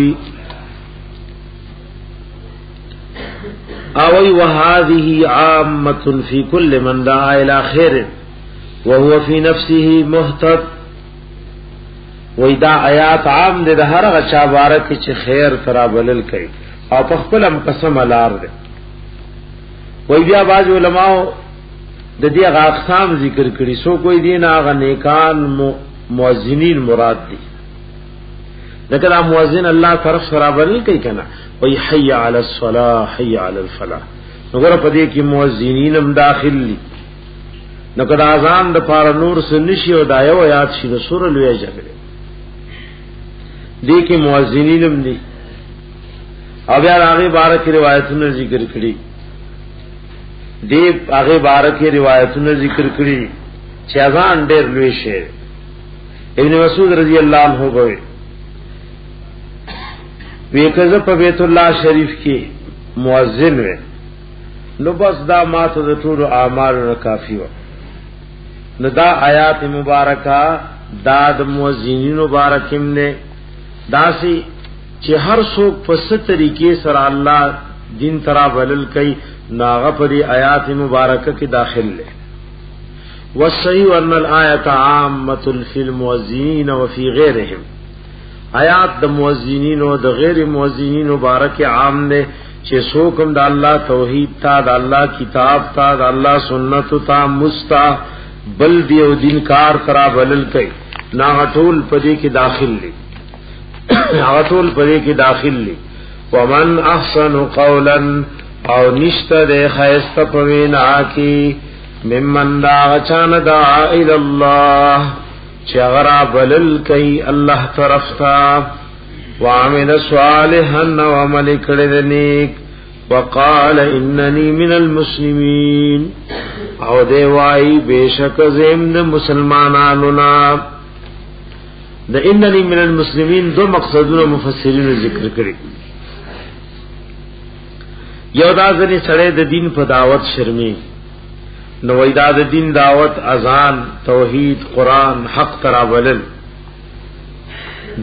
Speaker 1: اوی وهذه عامه في كل من دعا الى خير وهو في نفسه مهتد. وېدا آیات عام دي د هر غچا بارک چې خیر ترابلل کوي او په خپل هم قسم لار دي. وې بیا باج علماء د دې اقسام ذکر کړي، سو کوئی دین هغه نیکان مؤذنین مراد دي، لکه مؤذن الله طرف ترابلل کوي کنه، وې حي علی الصلاه حي علی الفلاح، وګوره په دې کې مؤذنین هم داخل دي. نو کدا اذان د پار نور سنشي او دایو یاد شي د سور لوی جګړه دې کې مؤذنین هم دي. او بیا هغه بارک روایتونه ذکر کړي، دې هغه بارک روایتونه ذکر کړي چې اذان ډېر لوی شی. ابن مسعود رضی الله عنه وایي وکړه په بیت الله شریف کې مؤذن و، نو بس دا ماته د ټول اعمال کافی و. نو دا آیات مبارکہ دا د مؤذنین مبارکم نے داسی چې هر څوک په ست طریقې سره الله دین ترا ولل کوي ناغه پری آیات مبارکہ کې داخل لے. والصحیح ان الآیت عامه فی المؤذنین وفي غیرهم، آیات د مؤذنین او د غیر مؤذنین مبارک عام نے چې څوک د الله توحید تا د الله کتاب تا د الله سنت تا مستا بل دیو دین کار کرا بلل کئی نا غټول پدې کې داخل لی غټول پدې کې داخل لی. ومن احسن قولا او نشته د خیسته پوینا کی ممن دا چان دعا الی الله چې غرا بلل کئی الله طرف تا وعمل صالحا وعمل کړه نیک وقال انني من المسلمين او دی وای بیشک زم د مسلمانانو نا. د انني من المسلمين دو مقصدونه مفسرین ذکر کړي. یو دا ځنی سره د دین په دعوت شرمي، نو وېدا د دین دعوت اذان توحید قران حق ترابلل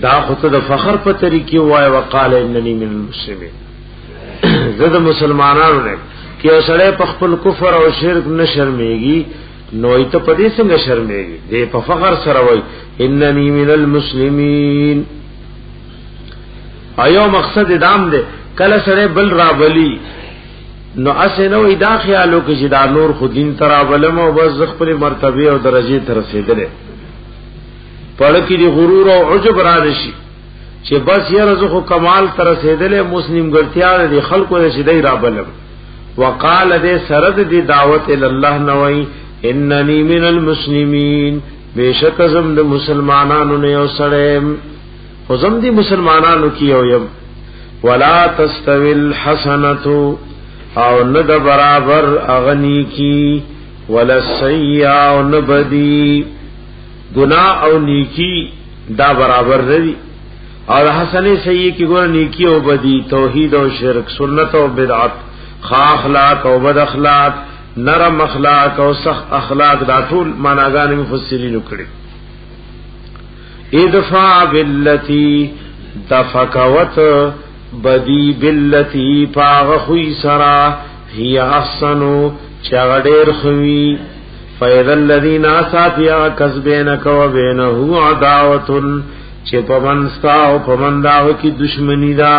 Speaker 1: دا خود د فخر په طریقې وای وقال انني من المسلمين. زه د مسلمانانو نه کې اوسړه په خپل کفر او شرک نه شرمېږي، نو ایت په دې څنګه شرمېږي؟ دې په فخر سره وای انني من المسلمين. ایو مقصد دام دې کله سره بل را بلی نو اسه نو ایدا خیالو کې چې دا نور خودین ترا ولم او بس خپل مرتبه او درجه تر رسیدله پړ کې دی غرور او عجب را نشي چې بس یې رزق کمال تر رسیدله مسلم ګرتیا دي خلکو دې شیدای را بلم. وقال دې سرد دې دعوت ال الله نوای انني من المسلمين، بیشک زم د مسلمانانو نه یو سړی او زم دي مسلمانانو کې یو یم. ولا تستوي الحسنه او ند برابر اغنی کی ولا السیئه او نبدی، گناہ او نیکی دا برابر ندی. اور حسن سیئ کی ګور نیکی او بدی، توحید او شرک، سنت او بدعت، خا اخلاق او بد اخلاق، نرم اخلاق او سخت اخلاق، دا ټول معناګان مفسرین کړي. ادفع باللتی دفقوت بدی باللتی پاغ خوی سرا هی احسنو چغدیر خوی فیذا الذین آسات یا کسبینک و بینہو عداوتن چه پمنستا و پمنداو کی دشمنی دا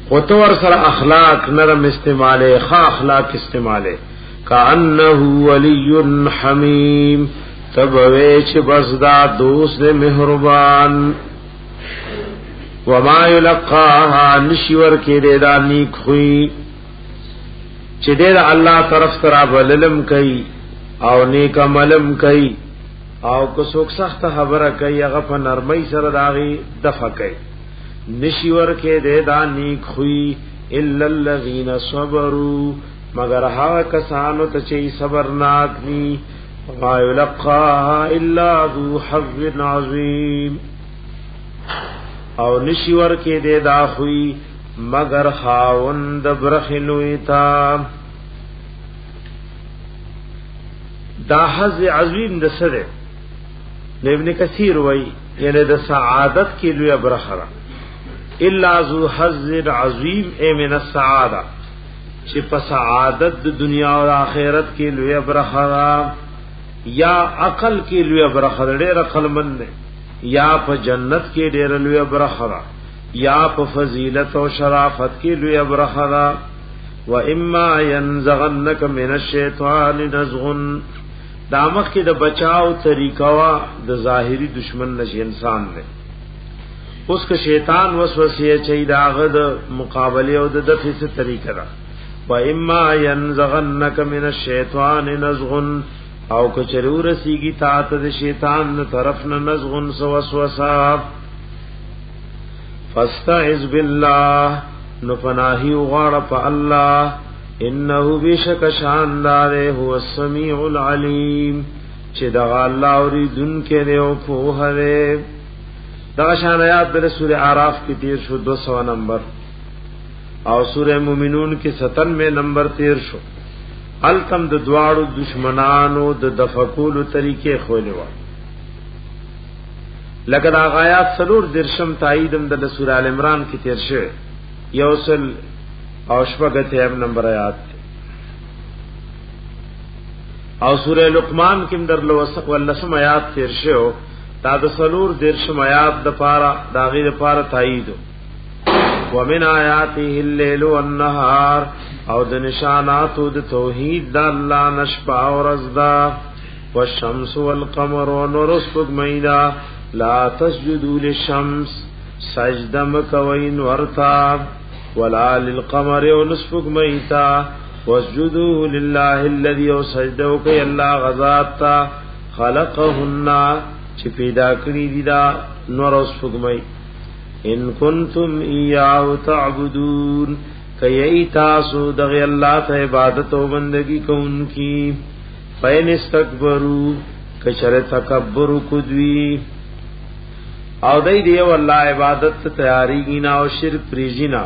Speaker 1: خطور سر اخلاق نرم استعمالے خا اخلاق استعمالے کانہو ولی حمیم تبویچ بزدا دوست مہربان. وما یلقاها نشور کې دې دا نیک خوې چې دې الله طرف ترا بللم کوي او نیک عملم کوي او کو څوک سخت خبره کوي هغه په نرمۍ سره داغي دفع کوي. نشور کې دې دا نیک خوې الا الذين صبروا مگر هغه کسانو ته چې صبرناک دي. وما یلقاها الا ذو حظ عظیم او نشور کې دې دا خوې مگر خاوند برخلوی تا. دا حظ عظیم د سره ابن کثیر وای یعنی د سعادت کې لوی برخره الا ذو حظ عظیم ای من السعاده چې په سعادت د دنیا او آخرت کې لوی برخه یا عقل کې لوی برخه ډېر عقل مند دی یا په جنت کې ډېر لوی برخه یا په فضیلت او شرافت کې لوی برخه و اما ينزغنك من الشیطان نزغ دامخ کې د بچاو طریقہ وا د ظاهری دشمن نشي انسان دی اوس که شیطان وسوسه چي داغه د مقابله او د دفع څخه طریقه را و اما ينزغنك من الشیطان نزغ او که چرور سیږي تا ته د شیطان طرف نه نزغ وسوسه فاستعذ بالله نو پناهي وغواړه په الله انه بشک شاندار هو السميع العليم چې دا الله اوریدونکو دی او په هره دا شان آیات در سورہ اعراف کی 200 نمبر او سورہ مومنون کی 97 نمبر 13 شو التم د دواړو دشمنانو د دفقول طریقې خولوا لکه دا آیات سلور درشم تاییدم د سورہ ال عمران کی 13 شو یوصل او شپږته نمبر آیات او سورہ لقمان کې در ولسم آیات 13 شو تا د سلور درشم آیات د پارا داغه د پارا تایید ومن آیاته الليل والنهار او د نشانات د توحید د الله نشپا او رزدا والشمس والقمر ونور سبغمیدا لا تسجدوا للشمس سجدم کوین ورتا ولا للقمر ونسبغمیتا واسجدوا لله الذي سجدوا كي الله غذات خلقهن چې پیدا کړی دي دا نور اوس فګمای ان کنتم ایاه تعبدون کای تاسو دغه الله ته عبادت او بندگی کوونکی پاین استکبروا کشر تکبر کوي او دای دی والله عبادت تیاری گینا او شرک پریجینا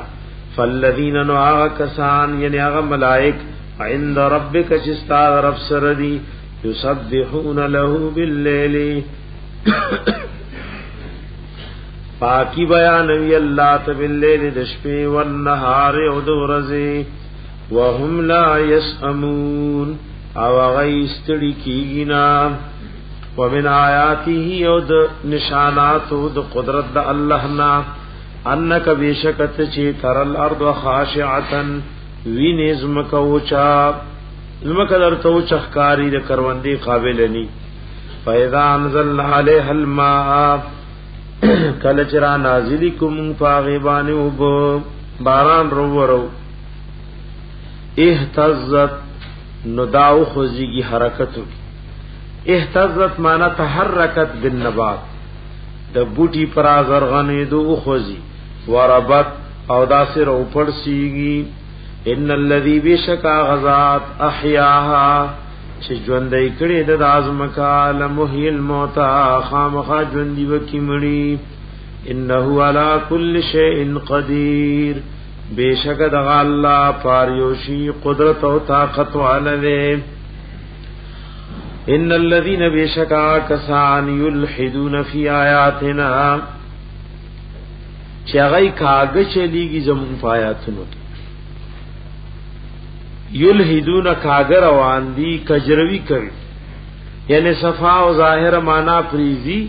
Speaker 1: فالذین نوآ کسان یعنی هغه ملائک عند ربک چستا رب سردی یسبحون له باللیل پاکی بیان وی اللہ تباللیل دشپی والنهار او دورزی وهم لا یسأمون او غیستڑی کیگینا ومن آیاته او د نشانات او د قدرت د اللہنا انک بیشکت چی تر الارض خاشعتا وی نظمک اوچا نمک در تو چخکاری د کروندی قابلنی فَإِذَا أَنزَلْنَا عَلَيْهَا الْمَاءَ کل چرا نازلی کم فاغبانی وبو باران رو احتزت نداو خوزیگی حرکتو احتزت مانا تحرکت بالنبات د بوٹی پرا زرغنی دو خوزی وربت او داسر او پڑسیگی ان الذی بشکا غزات احیاها چې ژوندۍ کړي د ازمکا لمحی الموتى خامخا ژوندۍ وکي مړي انه علی کل شیء قدیر بیشک د الله پاریوشی قدرت او طاقت والے ان الذين بشکا کسان یلحدون فی آیاتنا چې هغه کاغ چلیږي زمون پایاتونو یلحدون کاغ روان دی کجروی کوي یعنی صفا او ظاهر معنا پریزی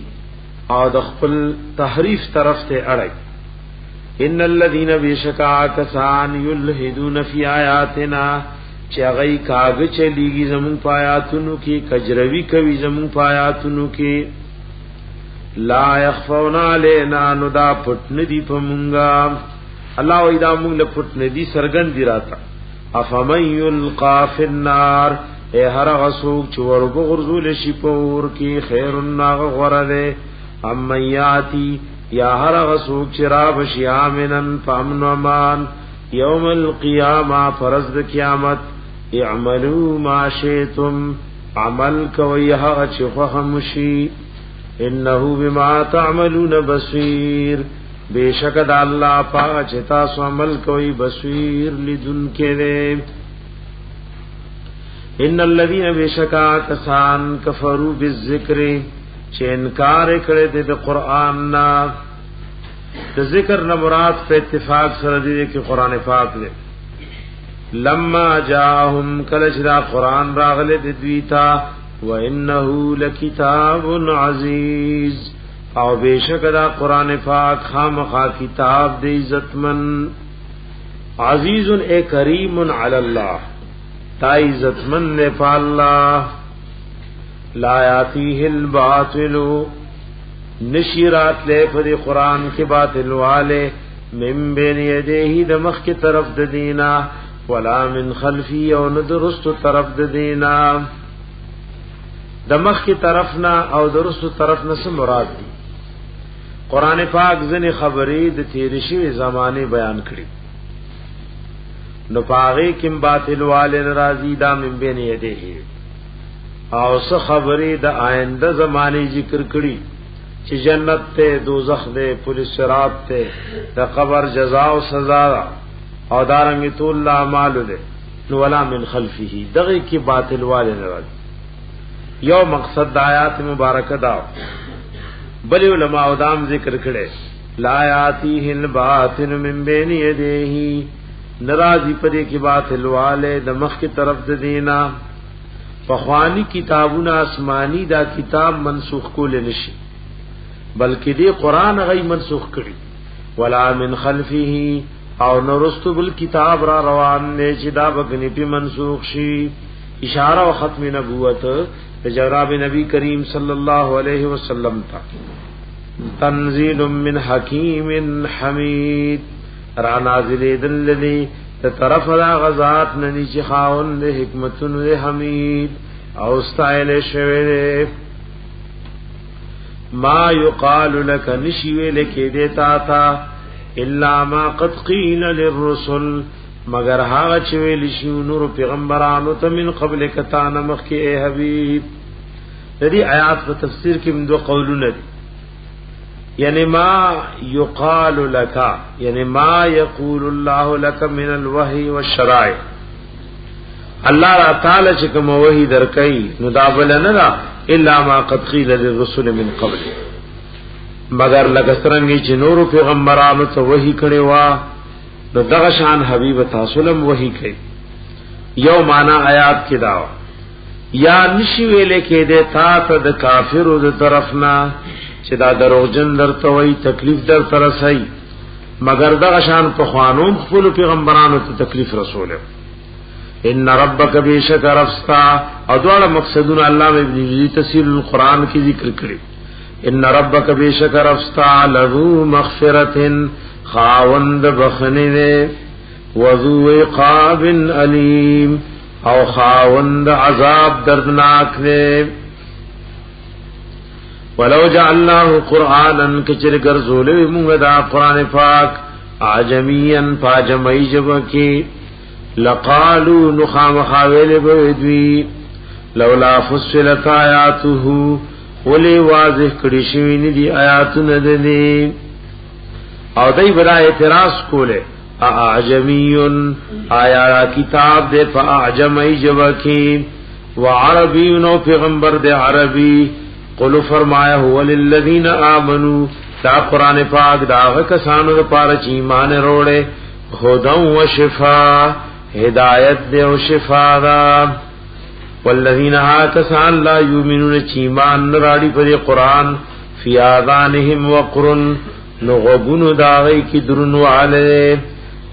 Speaker 1: او د خپل تحریف طرف ته اړای ان الذين بشکا کسان یلحدون فی آیاتنا چې هغه کاغ چلیږي زمون پایاتونو کې کجروی کوي زمون پایاتونو کې لا يخفون علينا ندا پټن دی پمونګه الله وېدا مونږ له پټن دی سرګن دی راتا افمن یلقا فی النار اے هر غسوک چې ورغو غرزول شي پور کې خیر الناغ غرده ام یاتی یا هر غسوک چې را بشی امنن فامن امان یوم القیامه فرض د قیامت اعملوا ما شئتم عمل کوي هغه چې خاموشي انه بما تعملون بصیر بیشک د الله پاک چې تاسو عمل کوي بصیر لذن کړي ان الذين بشکا کسان کفروا بالذکر چې انکار کړي د قران نه د ذکر نه مراد په اتفاق سره دی چې قران پاک دی لما جاءهم کلشرا قرآن راغل دویتا وَإِنَّهُ لَكِتَابٌ عَزِيزٌ او بیشک دا قرآن پاک خامخا کتاب دی عزتمن عزیز اے کریم علی اللہ تا عزتمن نے پا اللہ لا یاتیہ الباطل نشیرات لے پدی قرآن کے باطل والے من بین یدیہ دمخ کی طرف دینا ولا من خلفی او ندرست طرف دینا دمخ کی طرفنا او درست طرفنا سے مراد دی قرآن پاک ځنې خبرې د تیر شوی زمانه بیان کړي نو پاغه کیم باطل والے ناراضی دا من بین یده او څه خبرې د آینده زمانه ذکر کړي چې جنت ته دوزخ ده پولیس صراط ته د قبر جزاء او سزا او دارنګ طول اعمال ده نو ولا من خلفه دغه کی باطل والے ناراضی یو مقصد د آیات مبارکه دا بل علماء دام ذکر کړي لا یاتیه الباطل من بین یدیه ناراضی پدې کې باطل والے د مخ کی طرف د دینا فخوانی کتابونه آسمانی دا کتاب منسوخ کول نشي بلکې دې قران غي منسوخ کړي ولا من خلفه او نرست بل کتاب را روان نه چې دا بغنی په منسوخ شي اشاره او ختم نبوت جناب نبی کریم صلی اللہ علیہ وسلم تا تنزیل من حکیم حمید را نازل دللی طرف دا غزات ننی چی خاون دے حکمتن دے حمید او استائل شوئے ما یقال لک نشوئے لکی دیتا تا الا ما قد قیل للرسل مگر هاغه چې ویل شي نور پیغمبرانو ته من قبل کتا نمخ کې اے حبیب د دې آیات په تفسیر کې موږ قولونه دي یعنی ما یقال لك یعنی ما یقول الله لك من الوحی والشرائع الله تعالی چې کوم وحی درکې نو دا بل نه دا الا ما قد قيل للرسل من قبل مگر لکه څنګه چې نور پیغمبرانو ته وحی کړي وا نو دغه شان حبیب تاسو لم وحی کوي یو معنا آیات کې دا یا نشي ویلې کې د تا ته د کافرو د طرفنا چې دا دروغجن درته وای تکلیف در ترسي مگر دغه شان په خوانوم خپل پیغمبرانو ته تکلیف رسوله ان ربک بیشک رفستا او دواړه مقصدونه علامه ابن جری تفسیر القرآن کې ذکر کړی ان ربک بیشک رفستا له مغفرة خاوند بخنه وذو عقاب علیم او خاوند عذاب دردناک نے ولو جعلناه قرانا کچر گرزولے مونږ دا قران پاک عجميا فاجمي جبکی لقالوا نخام خاویل بویدوی لولا فصلت آیاته ولی واضح کړي شوی ندي آیاتونه دي او دای بدا اعتراض کوله اعجمی آیا کتاب دے فاعجمی جوکی وعربی نو پیغمبر دے عربی قلو فرمایا هو للذین آمنوا دا قرآن پاک دا کسانو دا پارا چی ایمان روڑے خودن و شفا ہدایت دے و شفا دا والذین آکسان لا یومنون چی ایمان نراڑی پر قرآن فی آذانهم وقرن نغبون داغی کی درنو علی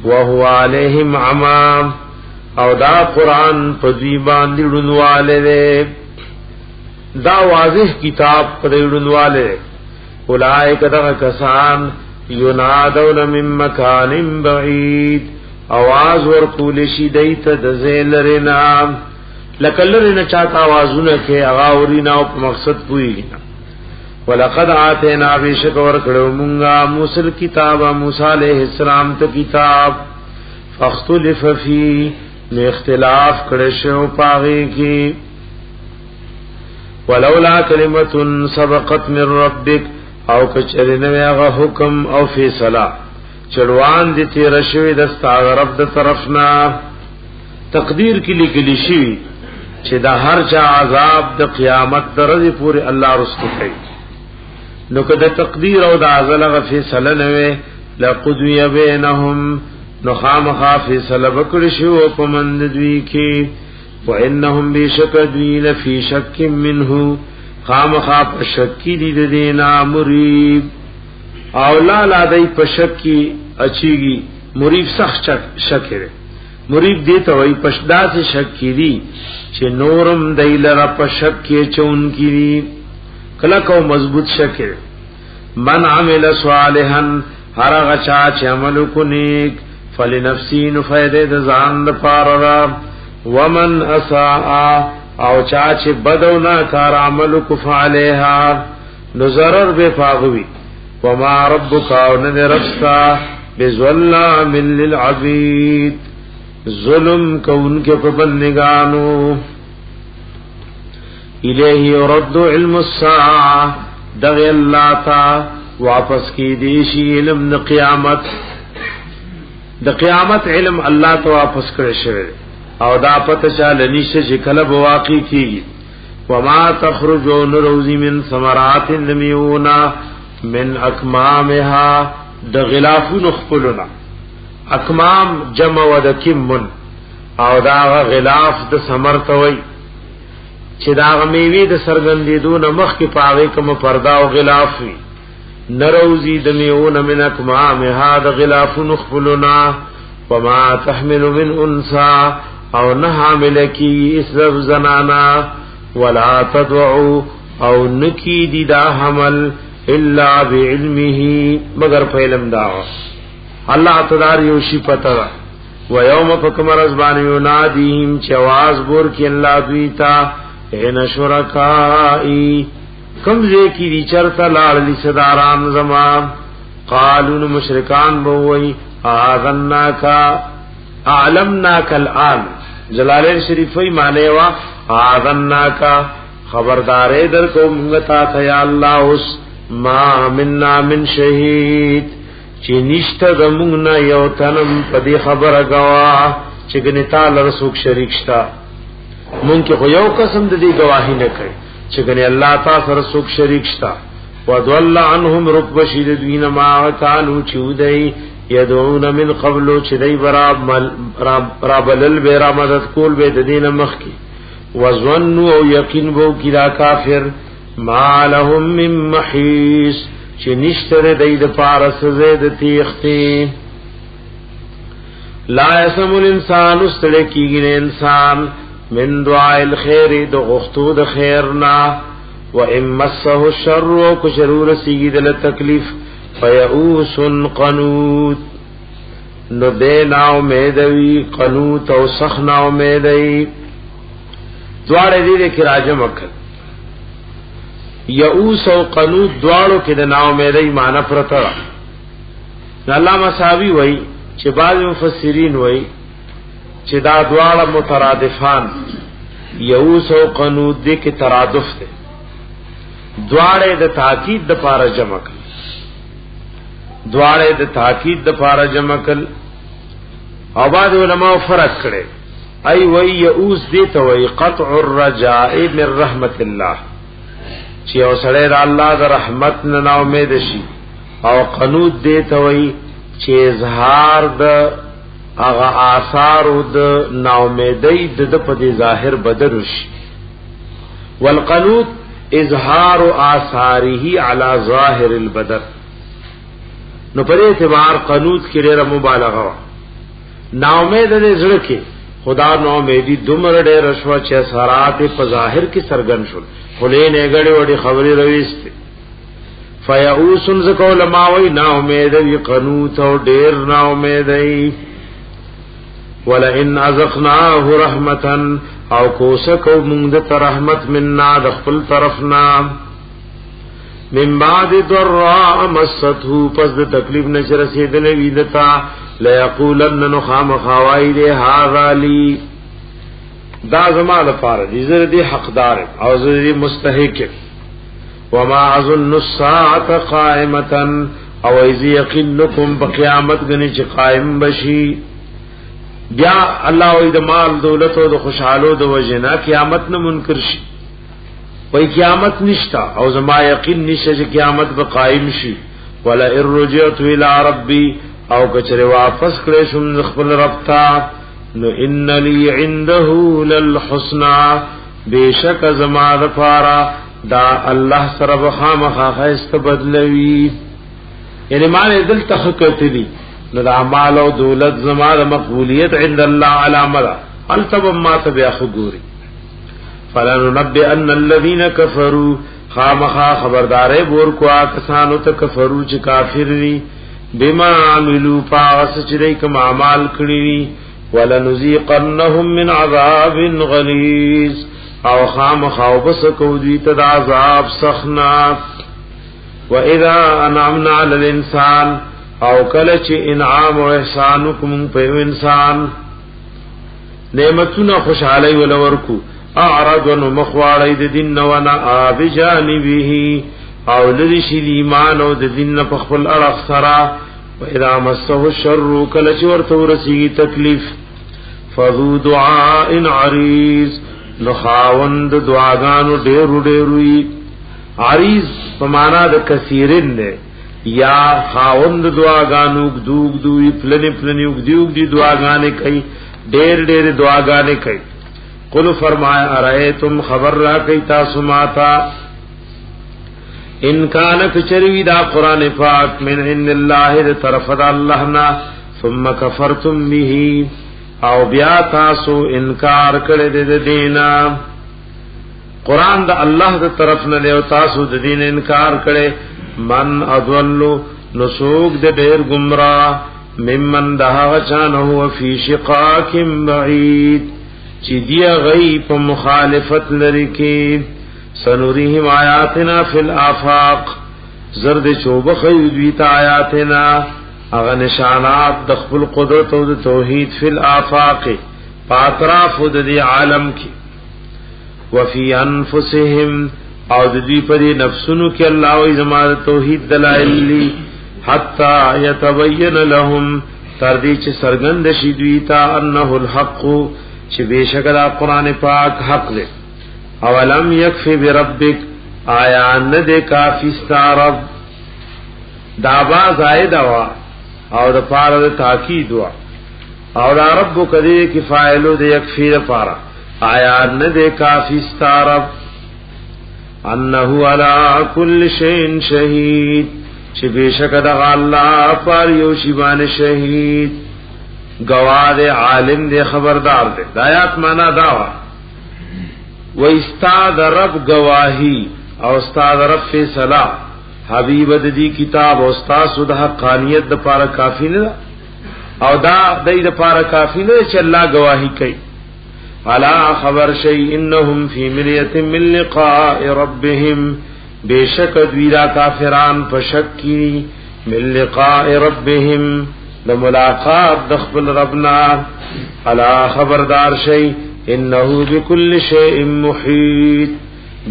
Speaker 1: وهو علیہم عمام او دا قرآن پدویبان دی درنو علی دا واضح کتاب پدویبان علی اولائک دا کسان ینادون من مکان بعید آواز ورکولشی دیت دزیل رنام لکل رنا چاہتا آوازونا کے اغاورینا و مقصد پوئینا ولقد آتینا بیشک ورکڑو منگا موسیٰ کتاب موسیٰ علیہ السلام تا کتاب فاختلف فی نو اختلاف کڑشو پاغی کی ولولا کلمت سبقت من ربک او کچرنوی اغا حکم او فیصلہ چڑوان دی تیرشوی دستا رب دا طرفنا تقدیر کلی کلی شوی چه دا هر چا عذاب دا قیامت دا رضی پوری اللہ رسکو کئی نو که دا تقدیر او دا عذاب فیصلہ نوی لقضی بینهم نو خامخا فیصله وکړي شو په مند دوی کې وانهم بشک دوی لفی شک منه خامخا په شک دي د دینا مریب او لا دای په شک کې اچيږي مریب سخت شک لري مریب دې ته وای پښدا سے شک کړي چې نورم دایلره په شک کې چون کړي کله کو مضبوط شک من عمل صالحا هر غچا چې عمل کو نیک فلنفسي نفیده د ځان لپاره ومن اساء او چا چې بدونا کار عمل کو فعلها نظرر به فاغوي وما ربک ان ربسا بظلام للعبید ظلم کون کے پبندگانو الیہ یرد علم الساعة دغی اللہ تا واپس کی دیشی علم د قیامت علم اللہ تا واپس کرشوے او دا پتشا لنیشت شکلب واقعی کی وما تخرجون روزی من ثمرات نمیونا من اکمامها د غلافون خپلنا اکمام جمع و د کمن او دا غلاف د ثمرتوي چې دا میوي د سرګندیدون مخ کې پاوي کوم پردا او غلاف وي نروزی د میون من اکمام هذا غلاف نخبلنا وما تحمل من انثى او نه حامل کی اسرف زنانا ولا تدعو او نکی دی دا حمل الا بعلمه مگر په علم دا الله تعالی یو شی پتا و یوم فکمر ازبان ینادیم چواز بور کی الله دویتا ان شرکائی کمزے کی دی چرتا لاړلی صداران زمان قالون مشرکان بوئی آذناکا اعلمناک الان جلالین شریفی مانے وا آذناکا خبردارے در کو منگتا تھا یا اللہ اس ما مننا من شہید چی نشتا دمونگنا یو تنم پدی خبر گوا چگنی تال رسوک شریک شتا مونږ کې خو یو قسم د دې گواہی نه کوي چې ګنې الله تعالی سره څوک شریک شتا وضل عنهم ركب شديدين ما كانوا چودای يدعون من قبل چدای رابلل به را مدد کول به د دین مخ کی وظنوا او یقین وو کلا کافر ما لهم من محیص چې نشتره د پارس زید تیختی لا يسم الانسان استلکیږي انسان من دعاء الخير د غختو د خیرنا و امسه الشر کو شرور سیګی د تکلیف فیئوس قنوت نو دینا امیدوی قنوت او سخنا امیدوی دوار دیده کی راجم اکل یئوس او قنوت دوارو کی د نا امیدوی معنی پرتا اللہ مساوی وی چه بعض مفسرین وی چې دا دواړه مترادفان یئوس او قنوت دې کې ترادف ده دواړه د تاکید د پاره جمع کړي دواړه د تاکید د پاره جمع کړي او بعد علماء فرق کړي ای وی یئوس دې ته وی قطع الرجاء من رحمت الله چې اوسړه د الله د رحمت نه امید شي او قنوت دې ته وی چې اظهار د اغا آثار د ناامیدی د په ظاهر بدرش والقنوت اظهار آثاره علی ظاهر البدر نو پر اعتبار قنوت کې ډېر مبالغه وا ناامید دې زړه کې خدا ناامیدی دومره ډېر رشوا چې اثرات په ظاهر کې سرګن شول خلې نه غړي وړي خبري رويسته فیئوس ذکول ما وی ناامید وی قنوت او ډېر ناامیدی ولئن ازقناه رحمتا او کوسکو مونږ ته رحمت مننا د خپل طرفنا من بعد ضراء مسته پس د تکلیف نشه رسیدلې ویدتا لا یقولن نخام خوای له هاذا لی دا زما لپاره دې زره دې حقدار او زره مستحق وما اظن الساعه قائمه او اذ یقینکم بقیامت غنی چې قائم بشي بیا الله او د مال دولت او د خوشحالو د وجنا قیامت نه منکر شي وای قیامت نشتا او زما یقین نشه چې قیامت به قائم شي ولا ارجعت الى ربي او کچره واپس کړې شم خپل رب ته نو ان لی عنده للحسنى بیشک زما دفارا دا الله سره بخامخه خیست بدلوی یعنی معنی دل تحقیقی نو دا اعمال او دولت زما د مقبولیت عند الله علامه هل تب ما تبع خغوري فلننبئن الذين كفروا خامخا خبردارې بور کو کسانو ته کفرو چې کافر دي بما عملوا پاس چې دې کوم اعمال کړی ولنذيقنهم من عذاب غليظ او خامخا وبس کو دي ته عذاب سخنا واذا انعمنا على الانسان او کله چې انعام او احسان کوم په انسان نعمتونه خوشالۍ ولورکو اعرض مخواړی د دین نو نه بجانبه او لری شی ایمان او د دین په خپل اړه سره واذا مسه الشر کله چې ورته ورسی تکلیف فذو دعاء عریض نو خاوند دعاګانو ډېروي عریض په معنا د کثیرن نه یا خاوند دعاګانو دوی پلنې وګدي دعاګانې کوي ډېر دعاګانې کوي قل فرمایا ارایتم خبر را کوي تاسو ماتا ان کان کچروی دا قران پاک من عند الله طرف د الله نا ثم کفرتم به او بیا تاسو انکار کړی د دینا قران د الله د طرف نه له تاسو د دین انکار کړي من اضلوا نسوق د ډیر گمراه ممن دها چانه هو فی شقاق بعید چې دی غیب مخالفت لري کې سنوريهم آیاتنا فی الآفاق زرد چوب خیدویت آیاتنا اغا نشانات دخل قدرت و توحید فی الآفاق پاتراف د دی عالم کی وفی انفسهم او د دې په نفسونو کې الله او زماد توحید دلائل لی حتا یتبین لهم تر دې چې سرګند شي دوی ته انه الحق چې بشکره قران پاک حق دی اولم یکفی بربک آیا نه دې کافی ستارب دابا زائد وا او د پاره تاکید وا او دا رب کدی کی فاعلو د یکفی لپاره آیا نه دې کافی ستارب انه علی کل شیء شهید چې بشک د الله پر یو شی باندې شهید گواه دے عالم دے خبردار دے دایات مانا داوا و استاد رب گواہی او استاد رب فیصلہ حبیب دی کتاب او استاد د حقانیت د پاره کافی نه او دا دای د پاره کافی نه چې الله گواہی کوي الا خبر شی انهم فی ملیه من لقاء ربهم بیشک دویرا کافران فشکی من لقاء ربهم د ملاقات د خپل ربنا الا خبردار شی انه بكل شیء محیط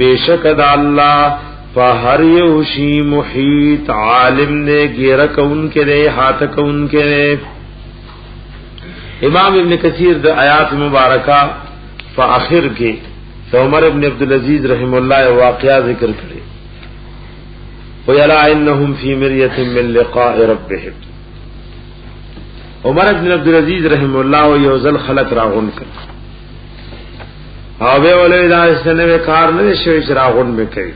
Speaker 1: بیشک د الله فهر یو شی محیط عالم نے گیر کون کے دے ہاتھ کون کے دے امام ابن کثیر د آیات مبارکہ فاخر کے عمر ابن عبدالعزیز رحم اللہ واقعہ ذکر کرے ویلا انہم فی مریۃ من لقاء ربهم عمر ابن عبدالعزیز رحم اللہ یوزل خلق راغون کر او به ولې دا سنوي کار نه شوی چې راغون وکړي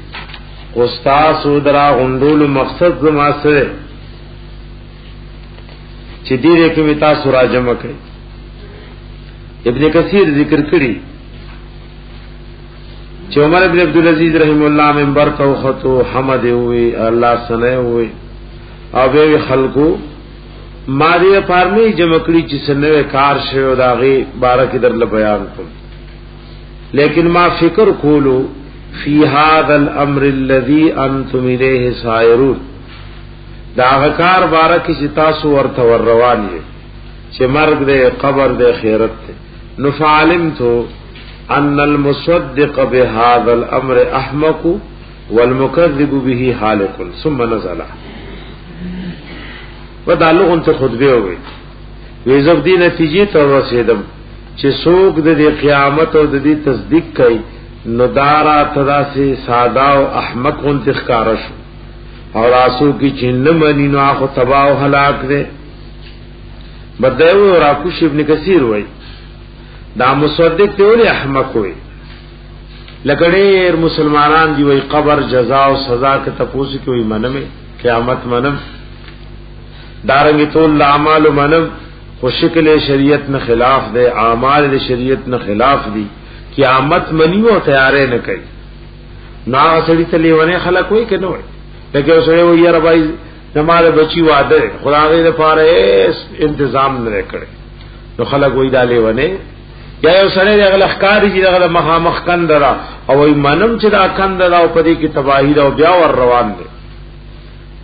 Speaker 1: استاد سود راغوندول مقصد زما سره چې دې کې متا سورا جمع کړي ابن کثیر ذکر کړي چې عمر ابن عبدالعزیز رحم الله منبر ته خطو حمد وي الله سنه وي او به خلقو ماریه فارمی جمع کړي چې سنوي کار شوی داغي بارک در بیان کوم لیکن ما فکر کولو فی هذا الامر الذي انتم الیه سائرون دا غکار بارکی چې تاسو ورته ور روان یې چې مرګ دې قبر دې خیرت دې نو فعلمتو ان المصدق بهذا الامر احمق والمكذب به حالق ثم نزل ودالو انت خطبه وي وې زب دې نتیجې ته رسیدم چې څوک د قیامت او د دې تصدیق کوي نو دارا تدا سے ساده او احمق انتخار شو او راسو کی چن منی نو اخو تباہ و ہلاک دے بدایو راکوش ابن کثیر وای دا مصدق ته ولې احمق وای لکړې مسلمانان دی وای قبر جزاء او سزا کې تاسو کې وای منم قیامت منم دارنګ ټول اعمال منم خو شکل شریعت نه خلاف دی اعمال شریعت نه خلاف دی قیامت منی او تیارې نه کوي نا سړی ته لیونه خلک وای کنه وای لکه سړی وای یاره بھائی زماره بچی واده خدای دې لپاره تنظیم نه کړي نو خلک وای دا لیونه یا یو سره دغه اخکاری چې دغه مخامخ کندرا او وای منم چې دا کندرا او پدې کې تباہی او بیا ور روان دي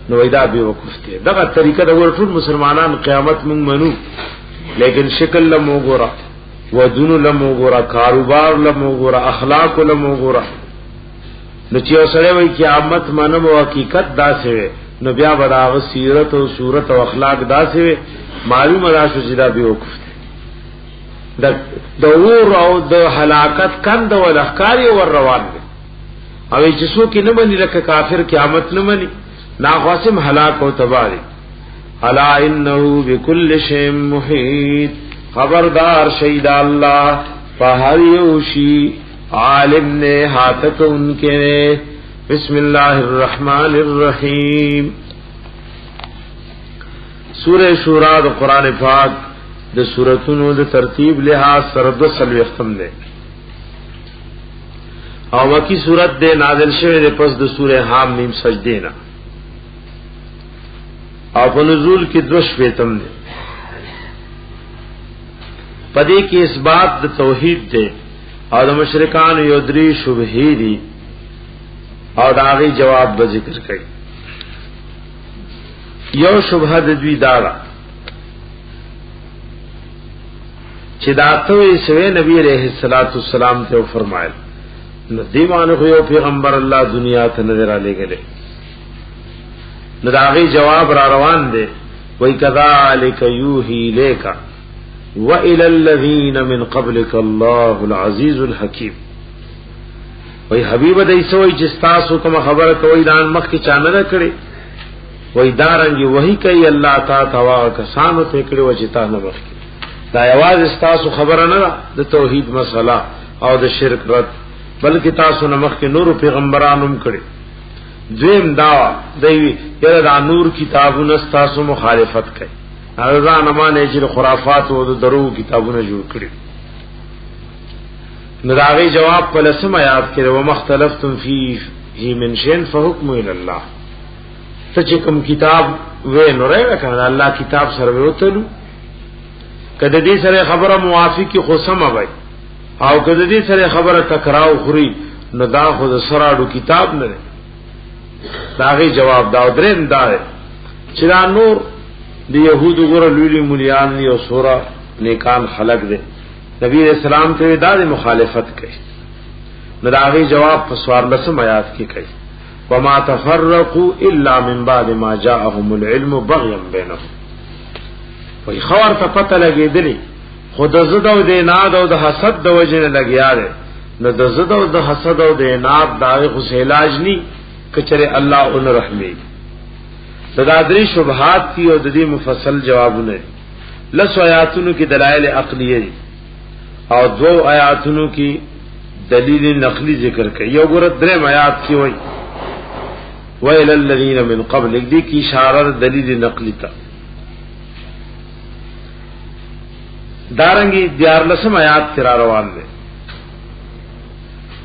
Speaker 1: نو وېدا به وقفته دغه طریقه د ټول مسلمانان قیامت مونږ منو لیکن شکل لمو ګورا ودونو لمو ګورا کاروبار لمو ګورا اخلاق لمو ګورا نو چې سره وای قیامت منم او حقیقت داسې نو بیا بداغه سیرت او صورت او اخلاق داسې معلومه راشو چې دا به وقفته د اور او د هلاکت کند او لخکاری ور روان دي او چې څوک نه مني لکه کافر قیامت نه مني ناقاسم هلاک او تباہی الا انه بكل شيء محيط خبردار شهید الله فهر یوشی عالم نے ہاتھ ان کے بسم اللہ الرحمن الرحیم سورہ شورا د قران پاک د سورتونو د ترتیب لحاظ سره د سلوي ختم ده او مکی سورت ده نازل شوه د پس د سوره حم میم سجده نه او په نزول کې دوش پیتم ده پدې کې اثبات د توحید ده او د مشرکان یو درې شبهې دي او داغي جواب به ذکر کړي یو شبهه د دوی دارا چې داته سوی نبی علیہ الصلوۃ والسلام ته فرمایل نو دیوانه خو یو پیغمبر الله دنیا ته نظر علی غله نو داغي جواب را روان دي وای کذالک یوحی لیکا وإلى الذين من قبلك الله العزيز الحكيم وای حبیب دای سوې چې تاسو کوم خبره کوي دان مخ کې چانه کړي وای دارنګي وਹੀ کوي الله تعالی توا کسانو ته کړي و چې تا نه مخ دا یواز تاسو خبره نه د توحید مسله او د شرک رد بلکې تاسو نه مخ کې نور پیغمبرانو هم کړي دویم دا دی یره دا نور کتابونه تاسو مخالفت کوي هغه نه چې خرافات او د درو کتابونه جوړ کړي نو داغي جواب په لسم آیات کې و مختلفتم فی من شین فحکم الی الله ته چې کوم کتاب و نو راکنه الله کتاب سره وتلو کله دې سره خبره موافقی خو سم وای او کله دې سره خبره ټکراو خوري نو دا خو د سراړو کتاب نه داغي جواب دا درین دا چې دا نور د يهودو ګره لولي مليان یو سورہ نیکان خلق دے نبی اسلام ته دا مخالفت کوي نو داغي جواب په سوار لسم آیات کې کوي وما تفرقوا الا من بعد ما جاءهم العلم بغيا بينهم وای خبر ته پته لګېدلی خود زد او د ناد او د حسد د وجه نه لګیاله نو د زد او د حسد او د ناد داغه خو علاج ني کچره الله اون رحمي تدادری شبہات کی او د دې مفصل جوابونه لس آیاتونو کې دلائل عقلیه او دو آیاتونو کې دلیل نقلی ذکر کړي یو ګور درې آیات کې وای ویل الذین من قبل دې کی اشاره دلیل نقلی تا دارنګي دیار لسم آیات تر روان دي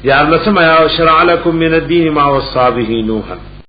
Speaker 1: دیار لسم آیات شرع لكم من الدین ما وصى به نوح